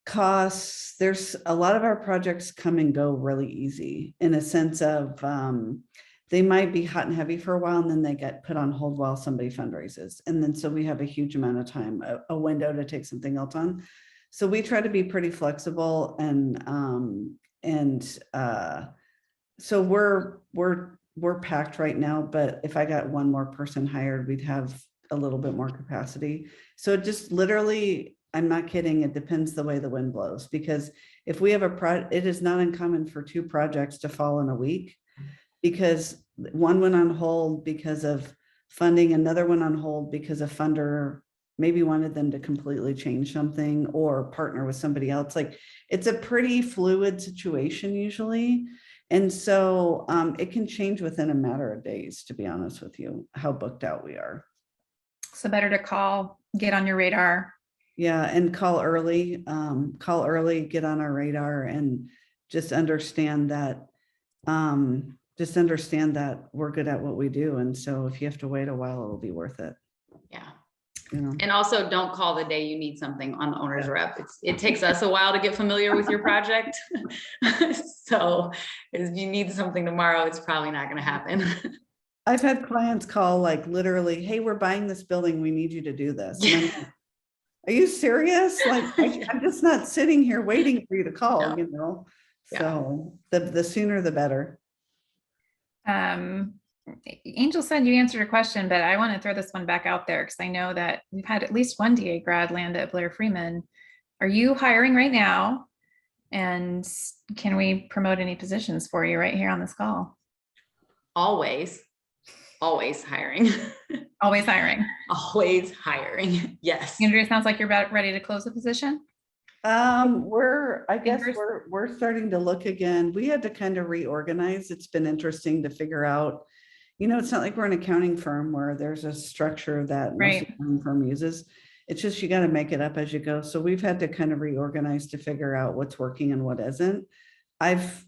costs, there's a lot of our projects come and go really easy in a sense of they might be hot and heavy for a while and then they get put on hold while somebody fundraises. And then so we have a huge amount of time, a window to take something else on. So we try to be pretty flexible so we're packed right now, but if I got one more person hired, we'd have a little bit more capacity. So it just literally, I'm not kidding, it depends the way the wind blows, because if we have it is not uncommon for 2 projects to fall in a week, because one went on hold because of funding, another one on hold because a funder maybe wanted them to completely change something or partner with somebody else. Like, it's a pretty fluid situation usually. And so it can change within a matter of days, to be honest with you, how booked out we are. So better to call, get on your radar. Yeah, and call early, get on our radar, and just understand that we're good at what we do. And so if you have to wait a while, it'll be worth it. Yeah. You know? And also don't call the day you need something on the owner's rep. It takes us a while to get familiar with your project. So if you need something tomorrow, it's probably not going to happen. I've had clients call like literally, hey, we're buying this building. We need you to do this. And I'm like, are you serious? Like, I'm just not sitting here waiting for you to call, Yeah. you know? Yeah. So the sooner the better. Angel said you answered a question, but I want to throw this one back out there because I know that we've had at least one DA grad land at Blair Freeman. Are you hiring right now? And can we promote any positions for you right here on this call? Always hiring. Always hiring. Always hiring. Yes. Andrea, sounds like you're about ready to close the position. I guess Fingers- we're starting to look again. We had to kind of reorganize. It's been interesting to figure out, you know, it's not like we're an accounting firm where there's a structure that most Right. accounting firm uses. It's just, you got to make it up as you go. So we've had to kind of reorganize to figure out what's working and what isn't. I've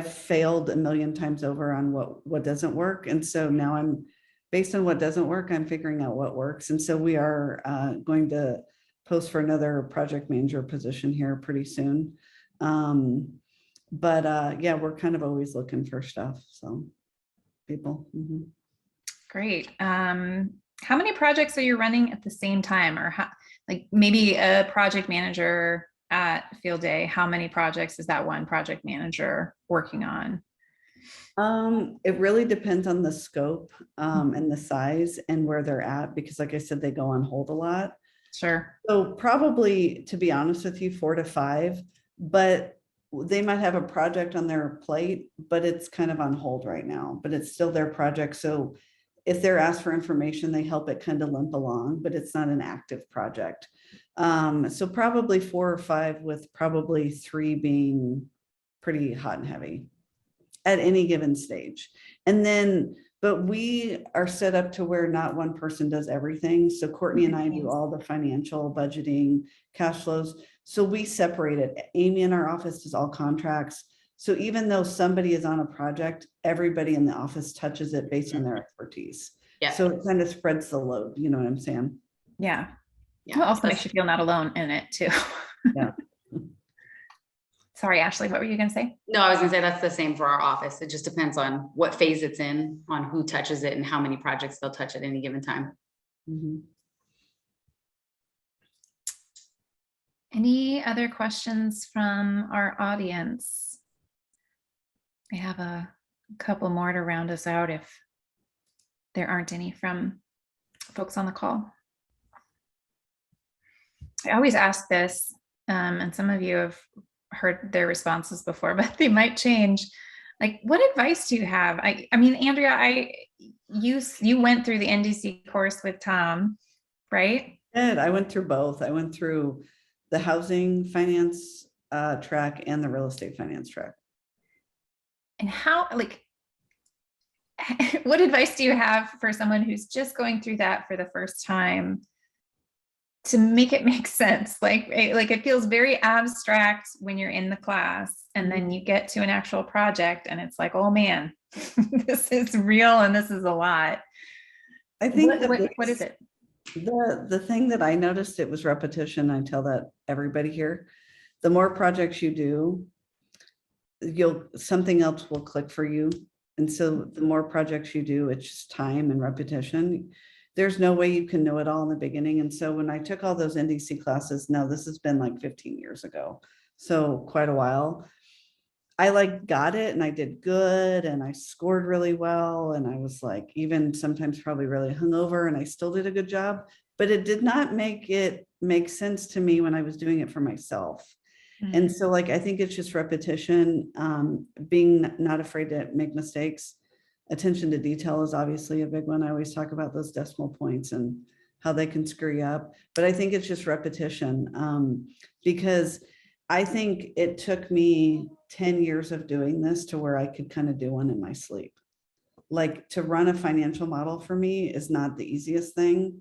failed a million times over on what doesn't work. And so now I'm based on what doesn't work, I'm figuring out what works. And so we are going to post for another project manager position here pretty soon. Yeah, we're kind of always looking for stuff. So people. Mhm. Great. How many projects are you running at the same time, or how, like maybe a project manager at Field Day, how many projects is that one project manager working on? It really depends on the scope and the size and where they're at, because like I said, they go on hold a lot. Sure. So probably, to be honest with you, 4 to 5, but they might have a project on their plate, but it's kind of on hold right now, but it's still their project. So if they're asked for information, they help it kind of limp along, but it's not an active project. So probably 4 or 5, with probably 3 being pretty hot and heavy at any given stage. And then, but we are set up to where not one person does everything. So Courtney and I do all the financial budgeting, cash flows. So we separate it. Amy in our office does all contracts. So even though somebody is on a project, everybody in the office touches it based on their expertise. Yeah. So it kind of spreads the load, you know what I'm saying? Yeah. Yeah. Well, also makes you feel not alone in it too. Yeah. Sorry, Ashley, what were you gonna say? No, I was gonna say that's the same for our office. It just depends on what phase it's in, on who touches it and how many projects they'll touch at any given time. Mhm. Any other questions from our audience? We have a couple more to round us out if there aren't any from folks on the call. I always ask this, and some of you have heard their responses before, but they might change. Like, what advice do you have? I mean, Andrea, you went through the NDC course with Tom, right? I went through both. I went through the housing finance track and the real estate finance track. And how, like, what advice do you have for someone who's just going through that for the first time to make it make sense? Like it feels very abstract when you're in the class, and then you get to an actual project and it's like, oh man, this is real and this is a lot. I think What is it? The thing that I noticed, it was repetition. I tell that everybody here. The more projects you do, something else will click for you. And so the more projects you do, it's just time and repetition. There's no way you can know it all in the beginning. And so when I took all those NDC classes, now this has been like 15 years ago, so quite a while, I like got it and I did good and I scored really well. And I was like, even sometimes probably really hungover and I still did a good job, but it did not make it make sense to me when I was doing it for myself. And so like, I think it's just repetition, being not afraid to make mistakes. Attention to detail is obviously a big one. I always talk about those decimal points and how they can screw you up, but I think it's just repetition, because I think it took me 10 years of doing this to where I could kind of do one in my sleep. Like to run a financial model for me is not the easiest thing.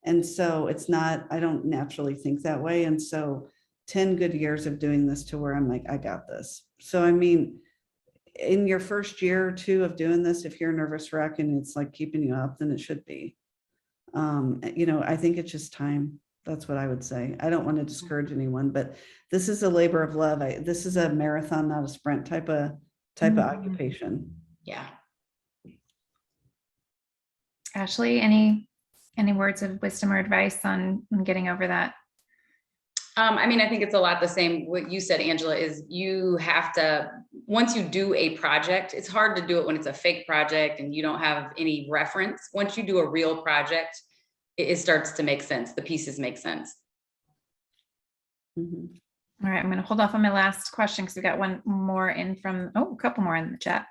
And so it's not, I don't naturally think that way. And so 10 good years of doing this to where I'm like, I got this. So, I mean, in your first year or two of doing this, if you're a nervous wreck and it's like keeping you up, then it should be. I think it's just time. That's what I would say. I don't want to discourage anyone, but this is a labor of love. This is a marathon, not a sprint type of occupation. Yeah. Ashley, any words of wisdom or advice on getting over that? I mean, I think it's a lot the same. What you said, Angela, is you have to, once you do a project, it's hard to do it when it's a fake project and you don't have any reference. Once you do a real project, it starts to make sense. The pieces make sense. Mhm. All right, I'm going to hold off on my last question because we got one more in from, a couple more in the chat.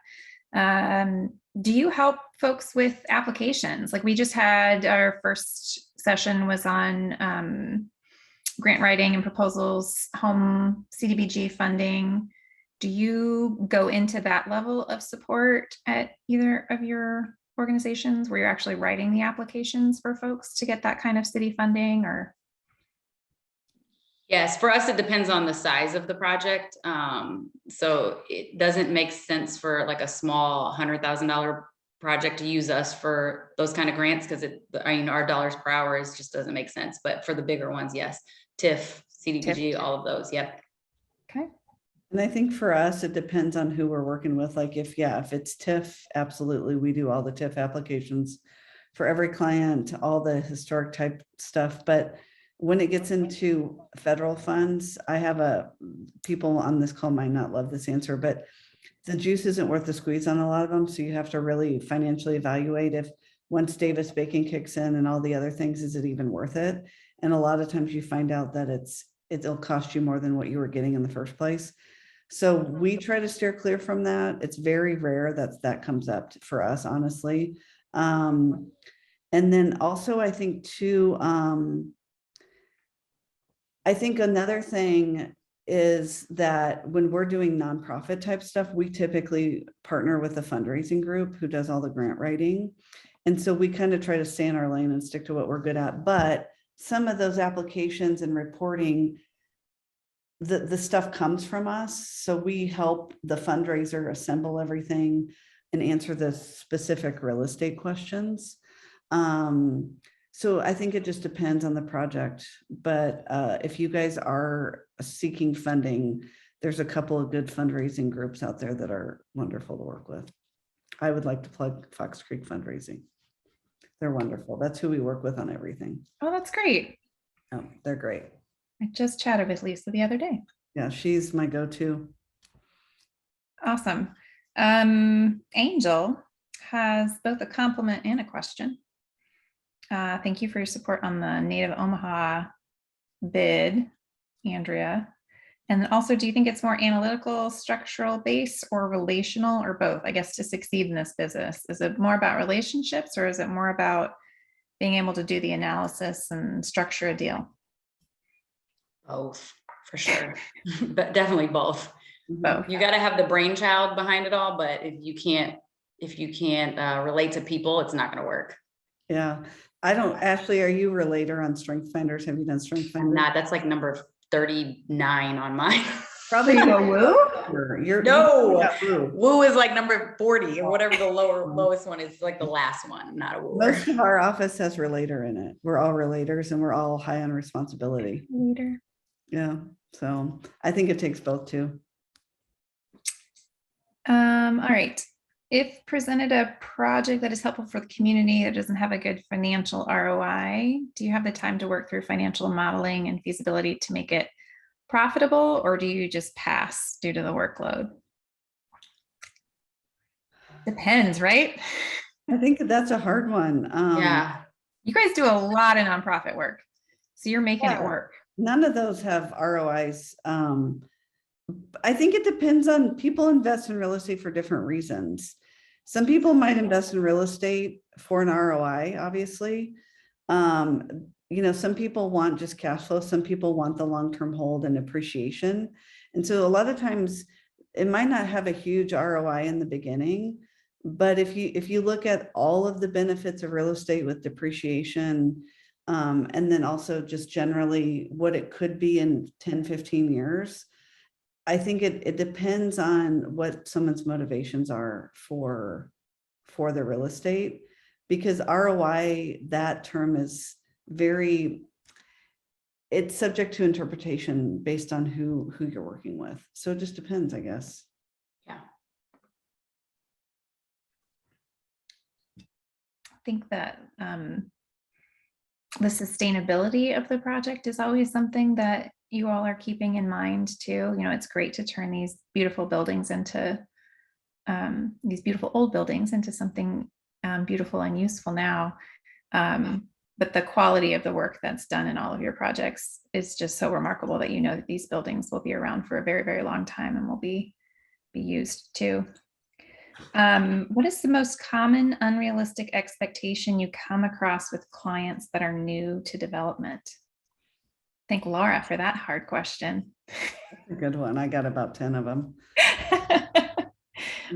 Do you help folks with applications? Like we just had our first session was on grant writing and proposals, home CDBG funding. Do you go into that level of support at either of your organizations where you're actually writing the applications for folks to get that kind of city funding? Or Yes, for us, it depends on the size of the project. So it doesn't make sense for like a small $100,000 project to use us for those kind of grants because our dollars per hour just doesn't make sense. But for the bigger ones, yes, TIF, CDBG, all of those. Yep. okay. And I think for us, it depends on who we're working with. Like if it's TIF, absolutely. We do all the TIF applications for every client, all the historic type stuff. But when it gets into federal funds, I have people on this call might not love this answer, but the juice isn't worth the squeeze on a lot of them. So you have to really financially evaluate if once Davis-Bacon kicks in and all the other things, is it even worth it? And a lot of times you find out that it'll cost you more than what you were getting in the first place. So we try to steer clear from that. It's very rare that comes up for us, honestly. And then also I think too, I think another thing is that when we're doing nonprofit type stuff, we typically partner with a fundraising group who does all the grant writing. And so we kind of try to stay in our lane and stick to what we're good at. But some of those applications and reporting, the stuff comes from us. So we help the fundraiser assemble everything and answer the specific real estate questions. So I think it just depends on the project. But if you guys are seeking funding, there's a couple of good fundraising groups out there that are wonderful to work with. I would like to plug Fox Creek Fundraising. They're wonderful. That's who we work with on everything. Oh, that's great. Oh, they're great. I just chatted with Lisa the other day. Yeah, she's my go-to. Awesome. Angel has both a compliment and a question. Thank you for your support on the Native Omaha bid, Andrea. And also, do you think it's more analytical, structural based, or relational, or both, I guess, to succeed in this business? Is it more about relationships, or is it more about being able to do the analysis and structure a deal? Both, for sure. But definitely both. Both. You got to have the brainchild behind it all, but if you can't relate to people, it's not going to work. Yeah, I don't. Ashley, are you a relator on Strength Finders? Have you done Strength I'm Finders? not. That's like number 39 on mine. Probably You go Woo. No. Woo. Woo is like number 40 or whatever the lowest one is, like the last one, not a woo. Most of our office has relator in it. We're all relators and we're all high on responsibility. Leader. Yeah, so I think it takes both too. All right. If presented a project that is helpful for the community that doesn't have a good financial ROI, do you have the time to work through financial modeling and feasibility to make it profitable, or do you just pass due to the workload? Depends, right? I think that's a hard one. Yeah. You guys do a lot of nonprofit work, so you're making it Yeah. work. None of those have ROIs. I think it depends on, people invest in real estate for different reasons. Some people might invest in real estate for an ROI, obviously. Some people want just cash flow. Some people want the long-term hold and appreciation. And so a lot of times it might not have a huge ROI in the beginning, but if you look at all of the benefits of real estate with depreciation, and then also just generally what it could be in 10, 15 years, I think it depends on what someone's motivations are for the real estate, because ROI, that term is it's subject to interpretation based on who you're working with. So it just depends, I guess. Yeah. I think that the sustainability of the project is always something that you all are keeping in mind too. It's great to turn these beautiful buildings into these beautiful old buildings into something beautiful and useful now. But the quality of the work that's done in all of your projects is just so remarkable that that these buildings will be around for a very, very long time and will be used too. What is the most common unrealistic expectation you come across with clients that are new to development? Thank Laura for that hard question. That's a good one. I got about 10 of them.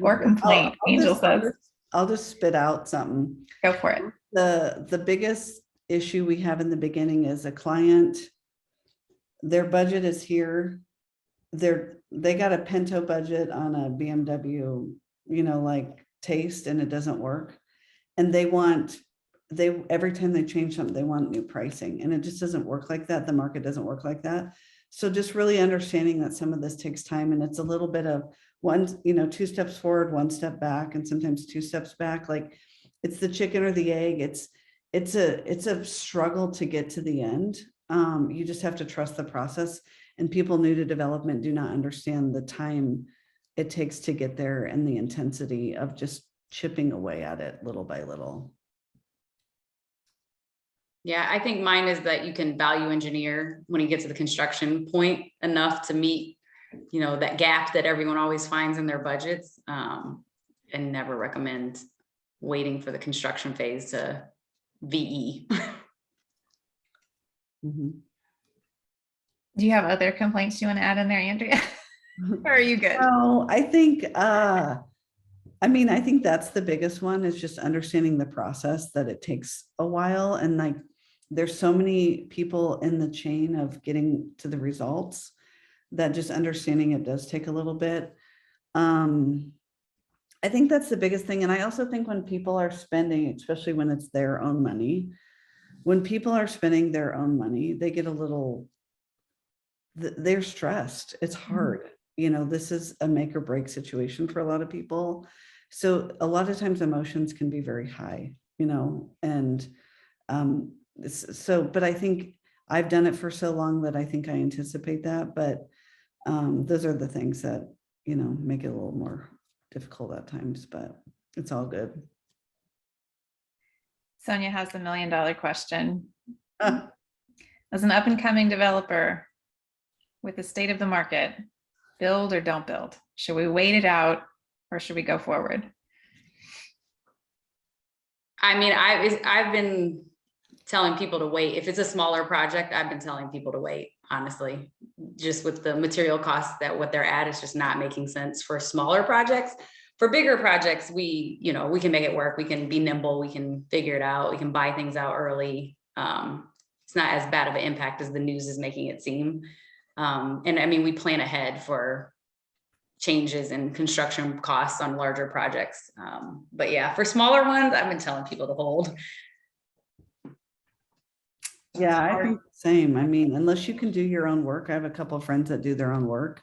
Or complaint, Angel says. I'll just spit out something. Go for it. The biggest issue we have in the beginning is a client, their budget is here. They got a Pinto budget on a BMW, like taste, and it doesn't work. And every time they change something, they want new pricing, and it just doesn't work like that. The market doesn't work like that. So just really understanding that some of this takes time, and it's a little bit of two steps forward, one step back, and sometimes two steps back. Like it's the chicken or the egg. It's a struggle to get to the end. You just have to trust the process, and people new to development do not understand the time it takes to get there and the intensity of just chipping away at it little by little. Yeah, I think mine is that you can value engineer when you get to the construction point enough to meet, that gap that everyone always finds in their budgets, and never recommend waiting for the construction phase to VE. Mm-hmm. Do you have other complaints you want to add in there, Andrea? Or are you good? No, I think, I think that's the biggest one, is just understanding the process, that it takes a while. And like, there's so many people in the chain of getting to the results that just understanding it does take a little bit. I think that's the biggest thing. And I also think when people are spending, especially when it's their own money, when people are spending their own money, they get they're stressed. It's hard. This is a make or break situation for a lot of people. So a lot of times emotions can be very high, and but I think I've done it for so long that I think I anticipate that, but those are the things that, make it a little more difficult at times, but it's all good. Sonia has the $1 million question. As an up and coming developer with the state of the market, build or don't build? Should we wait it out or should we go forward? I've been telling people to wait. If it's a smaller project, I've been telling people to wait, honestly, just with the material costs that what they're at is just not making sense for smaller projects. For bigger projects, we can make it work. We can be nimble. We can figure it out. We can buy things out early. It's not as bad of an impact as the news is making it seem. And we plan ahead for changes in construction costs on larger projects. But yeah, for smaller ones, I've been telling people to hold. Yeah, I think the same. Unless you can do your own work. I have a couple of friends that do their own work.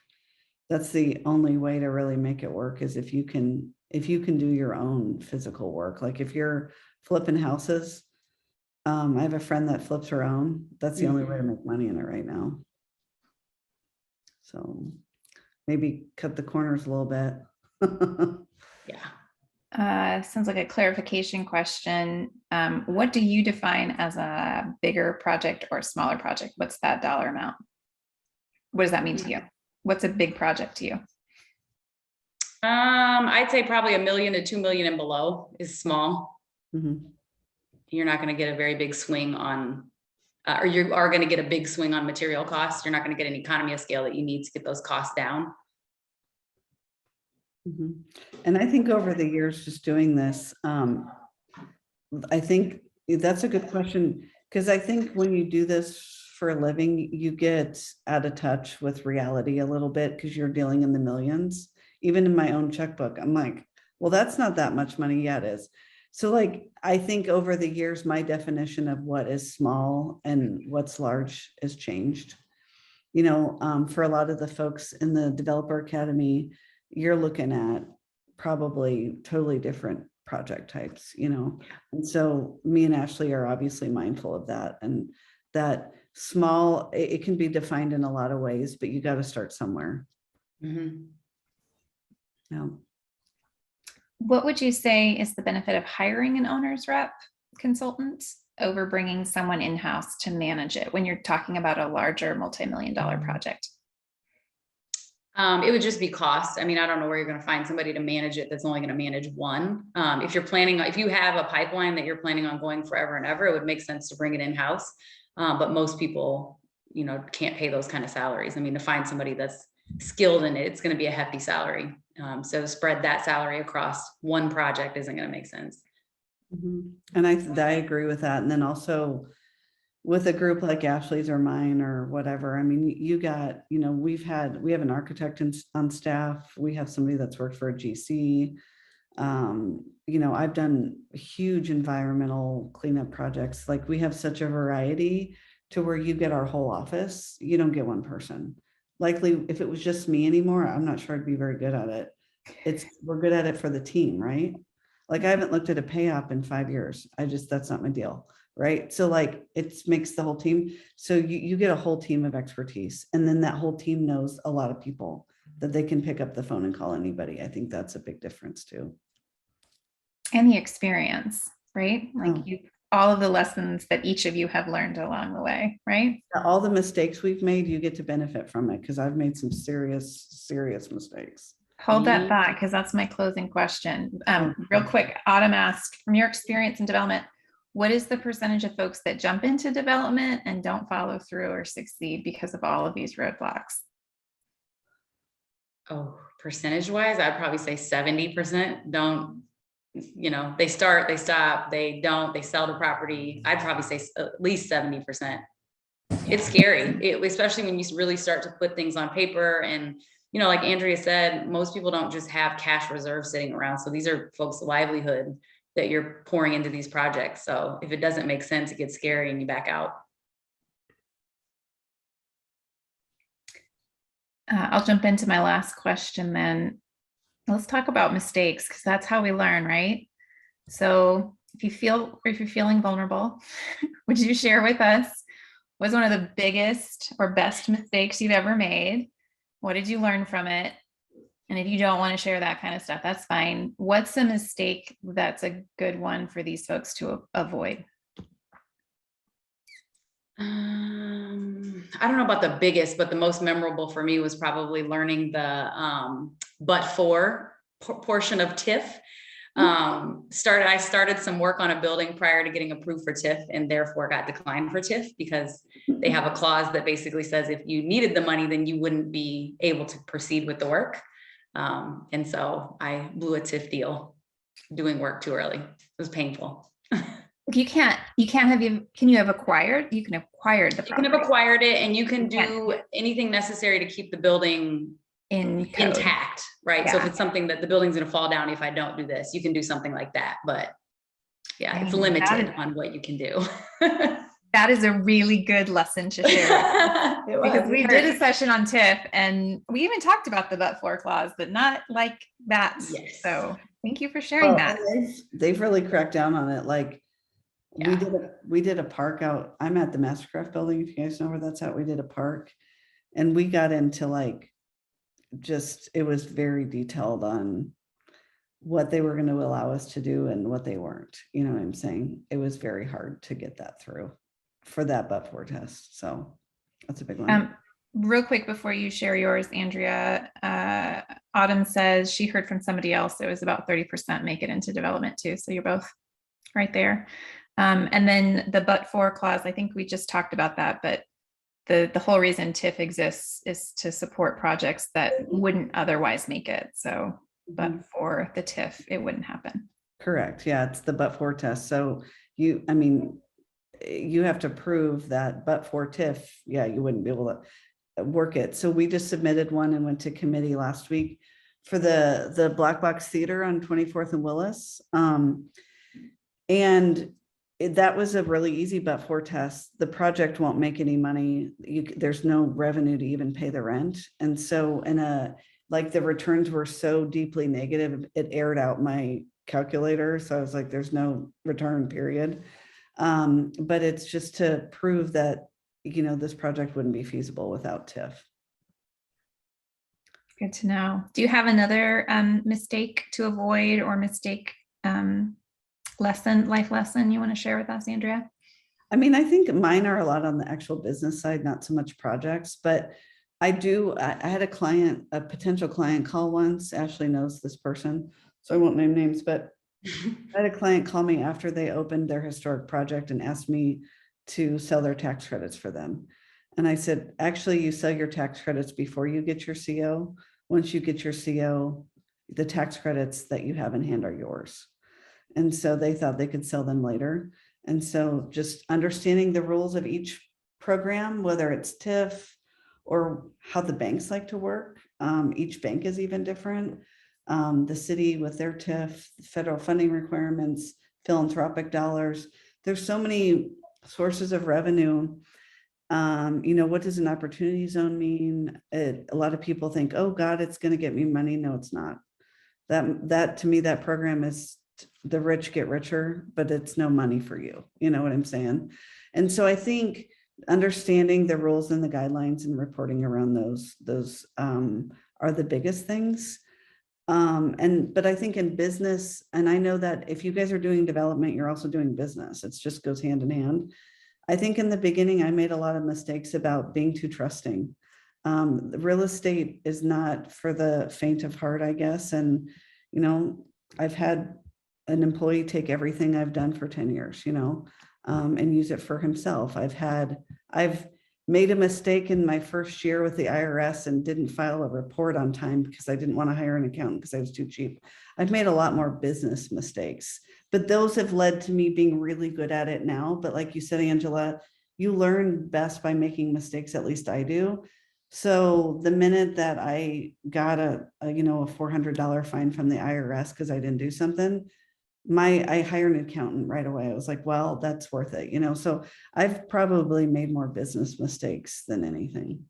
That's the only way to really make it work, is if you can do your own physical work. Like if you're flipping houses, I have a friend that flips her own. That's the only way to make money in it right now. So maybe cut the corners a little bit. Yeah. Sounds like a clarification question. What do you define as a bigger project or smaller project? What's that dollar amount? What does that mean to you? What's a big project to you? I'd say probably $1 million to $2 million and below is small. Mhm. You're not going to get a very big swing on, or you are going to get a big swing on material costs. You're not going to get an economy of scale that you need to get those costs down. Mhm. And I think over the years, just doing this, I think that's a good question, because I think when you do this for a living, you get out of touch with reality a little bit because you're dealing in the millions. Even in my own checkbook, I'm like, well, that's not that much money yet is. So like, I think over the years, my definition of what is small and what's large has changed. You know, for a lot of the folks in the Developer Academy, you're looking at probably totally different project types, you know? And so me and Ashley are obviously mindful of that, and that small, it can be defined in a lot of ways, but you got to start somewhere. Mhm. Yeah. What would you say is the benefit of hiring an owner's rep consultant over bringing someone in-house to manage it when you're talking about a larger multi-million-dollar project? It would just be cost. I mean, I don't know where you're going to find somebody to manage it that's only going to manage one. If you have a pipeline that you're planning on going forever and ever, it would make sense to bring it in-house. But most people, you know, can't pay those kind of salaries. I mean, to find somebody that's skilled in it, it's going to be a hefty salary. So to spread that salary across one project isn't going to make sense. Mhm. And I agree with that. And then also with a group like Ashley's or mine or whatever, I mean, you got, you know, we have an architect on staff. We have somebody that's worked for a GC. You know, I've done huge environmental cleanup projects. Like, we have such a variety to where you get our whole office. You don't get one person. Likely, if it was just me anymore, I'm not sure I'd be very good at it. We're good at it for the team, right? Like, I haven't looked at a pay app in 5 years. That's not my deal. Right. So like, it makes the whole team. So you get a whole team of expertise, and then that whole team knows a lot of people that they can pick up the phone and call anybody. I think that's a big difference too. And the experience, right? Like Oh. all of the lessons that each of you have learned along the way, right? All the mistakes we've made, you get to benefit from it, because I've made some serious mistakes. Hold that thought, because that's my closing question. Real quick, Autumn asked, from your experience in development, what is the percentage of folks that jump into development and don't follow through or succeed because of all of these roadblocks? Oh, percentage wise, I'd probably say 70% don't, you know, they start, they stop, they sell the property. I'd probably say at least 70%. It's scary, especially when you really start to put things on paper. And, you know, like Andrea said, most people don't just have cash reserves sitting around. So these are folks' livelihood that you're pouring into these projects. So if it doesn't make sense, it gets scary and you back out. I'll jump into my last question then. Let's talk about mistakes, because that's how we learn, right? So if you're feeling vulnerable, would you share with us what's one of the biggest or best mistakes you've ever made? What did you learn from it? And if you don't want to share that kind of stuff, that's fine. What's a mistake that's a good one for these folks to avoid? I don't know about the biggest, but the most memorable for me was probably learning the but-for portion of TIF. I started some work on a building prior to getting approved for TIF, and therefore got declined for TIF because they have a clause that basically says if you needed the money, then you wouldn't be able to proceed with the work. And so I blew a TIF deal doing work too early. It was painful. Can you have acquired? You can acquire the property. You can have acquired it, and you can do anything necessary to keep the building intact, right? So if it's something that the building's going to fall down if I don't do this, you can do something like that. But yeah, it's limited on what you can do. That is a really good lesson to share. Because we did a session on TIF, and we even talked about the but-for clause, but not like that. Yes. So thank you for sharing that. They've really cracked down on it. Like, we did a park out. I'm at the Mastercraft building, if you guys know where that's at. We did a park, and we got into like, it was very detailed on what they were going to allow us to do and what they weren't. You know what I'm saying? It was very hard to get that through for that but-for test. So that's a big one. Real quick before you share yours, Andrea, Autumn says she heard from somebody else it was about 30% make it into development too. So you're both right there. And then the but-for clause, I think we just talked about that, but the whole reason TIF exists is to support projects that wouldn't otherwise make it. So, but for the TIF, it wouldn't happen. Correct. Yeah, it's the but-for test. So you have to prove that but-for TIF, yeah, you wouldn't be able to work it. So we just submitted one and went to committee last week for the Black Box Theater on 24th and Willis. That was a really easy but-for test. The project won't make any money. There's no revenue to even pay the rent. And so the returns were so deeply negative, it aired out my calculator. So I was like, there's no return, period. But it's just to prove that, this project wouldn't be feasible without TIF. Good to know. Do you have another mistake to avoid or mistake life lesson you want to share with us, Andrea? I think mine are a lot on the actual business side, not so much projects, but I had a potential client call once. Ashley knows this person, so I won't name names, but I had a client call me after they opened their historic project and asked me to sell their tax credits for them. And I said, actually, you sell your tax credits before you get your CO. Once you get your CO, the tax credits that you have in hand are yours. And so they thought they could sell them later. And so just understanding the rules of each program, whether it's TIF or how the banks like to work. Each bank is even different. The city with their TIF, federal funding requirements, philanthropic dollars. There's so many sources of revenue. What does an opportunity zone mean? A lot of people think, oh God, it's going to get me money. No, it's not. That to me, that program is the rich get richer, but it's no money for you. You know what I'm saying? And so I think understanding the rules and the guidelines and reporting around those are the biggest things. But I think in business, and I know that if you guys are doing development, you're also doing business. It just goes hand in hand. I think in the beginning, I made a lot of mistakes about being too trusting. Real estate is not for the faint of heart, I guess. And, I've had an employee take everything I've done for 10 years, and use it for himself. I've made a mistake in my first year with the IRS and didn't file a report on time because I didn't want to hire an accountant because I was too cheap. I've made a lot more business mistakes, but those have led to me being really good at it now. But like you said, Angela, you learn best by making mistakes, at least I do. So the minute that I got a $400 fine from the IRS because I didn't do something, I hired an accountant right away. I was like, well, that's worth it, so I've probably made more business mistakes than anything.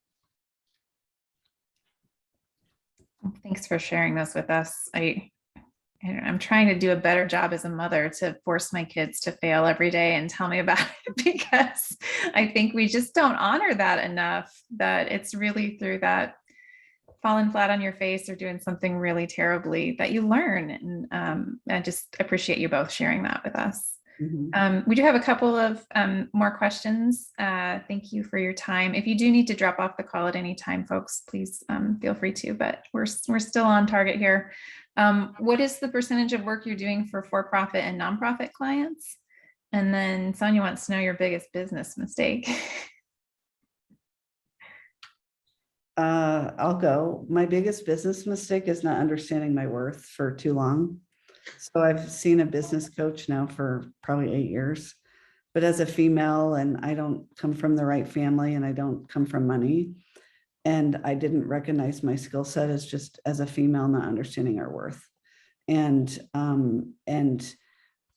Thanks for sharing those with us. I'm trying to do a better job as a mother to force my kids to fail every day and tell me about it, because I think we just don't honor that enough, that it's really through that falling flat on your face or doing something really terribly that you learn. And I just appreciate you both sharing that with us. Mm-hmm. We do have a couple of more questions. Thank you for your time. If you do need to drop off the call at any time, folks, please feel free to, but we're still on target here. What is the percentage of work you're doing for for-profit and nonprofit clients? And then Sonia wants to know your biggest business mistake. I'll go. My biggest business mistake is not understanding my worth for too long. So I've seen a business coach now for probably 8 years, but as a female, and I don't come from the right family and I don't come from money, and I didn't recognize my skill set as just as a female, not understanding our worth, and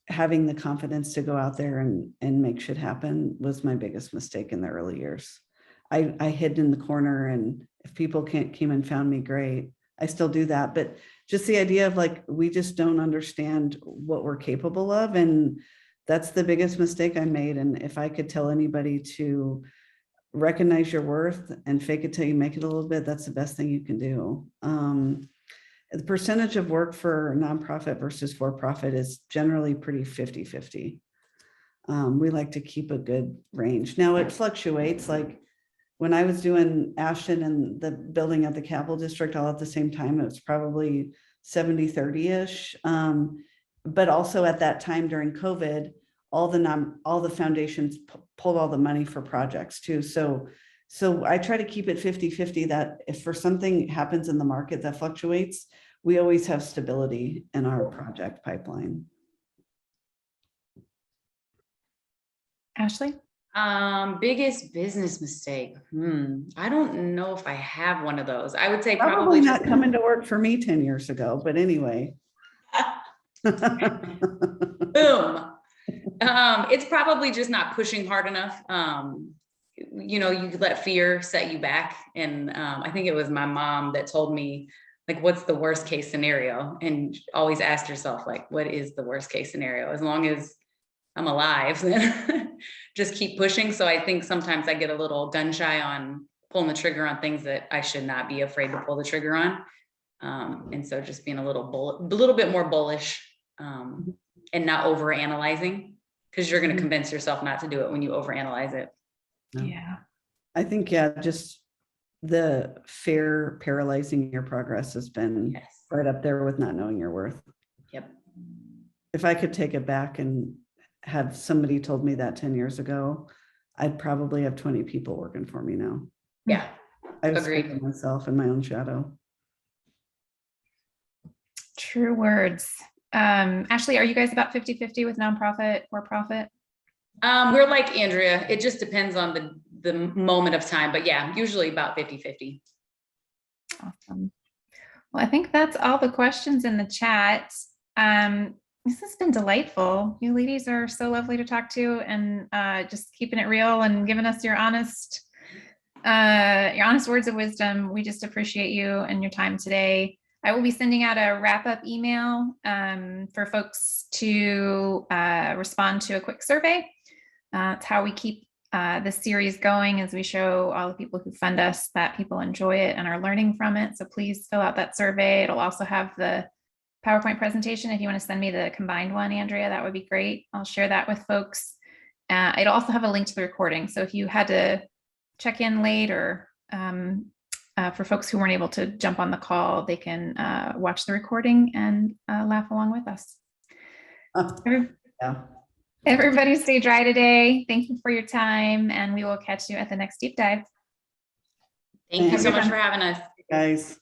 having the confidence to go out there and make shit happen was my biggest mistake in the early years. I hid in the corner, and if people came and found me, great. I still do that, but just the idea of we just don't understand what we're capable of. And that's the biggest mistake I made. And if I could tell anybody to recognize your worth and fake it till you make it a little bit, that's the best thing you can do. the percentage of work for nonprofit versus for-profit is generally pretty 50-50. We like to keep a good range. Now it fluctuates, like when I was doing Ashton and the building at the Capitol District all at the same time, it was probably 70-30-ish. But also at that time during COVID, all the foundations pulled all the money for projects too. So I try to keep it 50-50, that if for something happens in the market that fluctuates, we always have stability in our project pipeline. Ashley? Biggest business mistake. I don't know if I have one of those. I would say Probably probably not just coming to work for me 10 years ago, but anyway. boom. It's probably just not pushing hard enough. You know, you let fear set you back. And I think it was my mom that told me, like, what's the worst case scenario? And always asked herself, like, what is the worst case scenario? As long as I'm alive, then just keep pushing. So I think sometimes I get a little gun shy on pulling the trigger on things that I should not be afraid to pull the trigger on. And so just being a little bit more bullish, and not over analyzing, because you're going to convince yourself not to do it when you overanalyze it. Yeah. I think, yeah, just the fear paralyzing your progress has been Yes. right up there with not knowing your worth. Yep. If I could take it back and have somebody told me that 10 years ago, I'd probably have 20 people working for me now. Yeah. I was Agreed. scared of myself in my own shadow. True words. Ashley, are you guys about 50-50 with nonprofit or profit? We're like Andrea. It just depends on the moment of time, but yeah, usually about 50-50. Awesome. Well, I think that's all the questions in the chat. This has been delightful. You ladies are so lovely to talk to, and just keeping it real and giving us your honest words of wisdom. We just appreciate you and your time today. I will be sending out a wrap-up email for folks to respond to a quick survey. It's how we keep this series going, as we show all the people who fund us that people enjoy it and are learning from it. So please fill out that survey. It'll also have the PowerPoint presentation. If you want to send me the combined one, Andrea, that would be great. I'll share that with folks. It'll also have a link to the recording. So if you had to check in late, or for folks who weren't able to jump on the call, they can watch the recording and laugh along with us. Yeah. Everybody stay dry today. Thank you for your time, and we will catch you at the next deep dive. Thank you so Thanks. much for having us. Guys.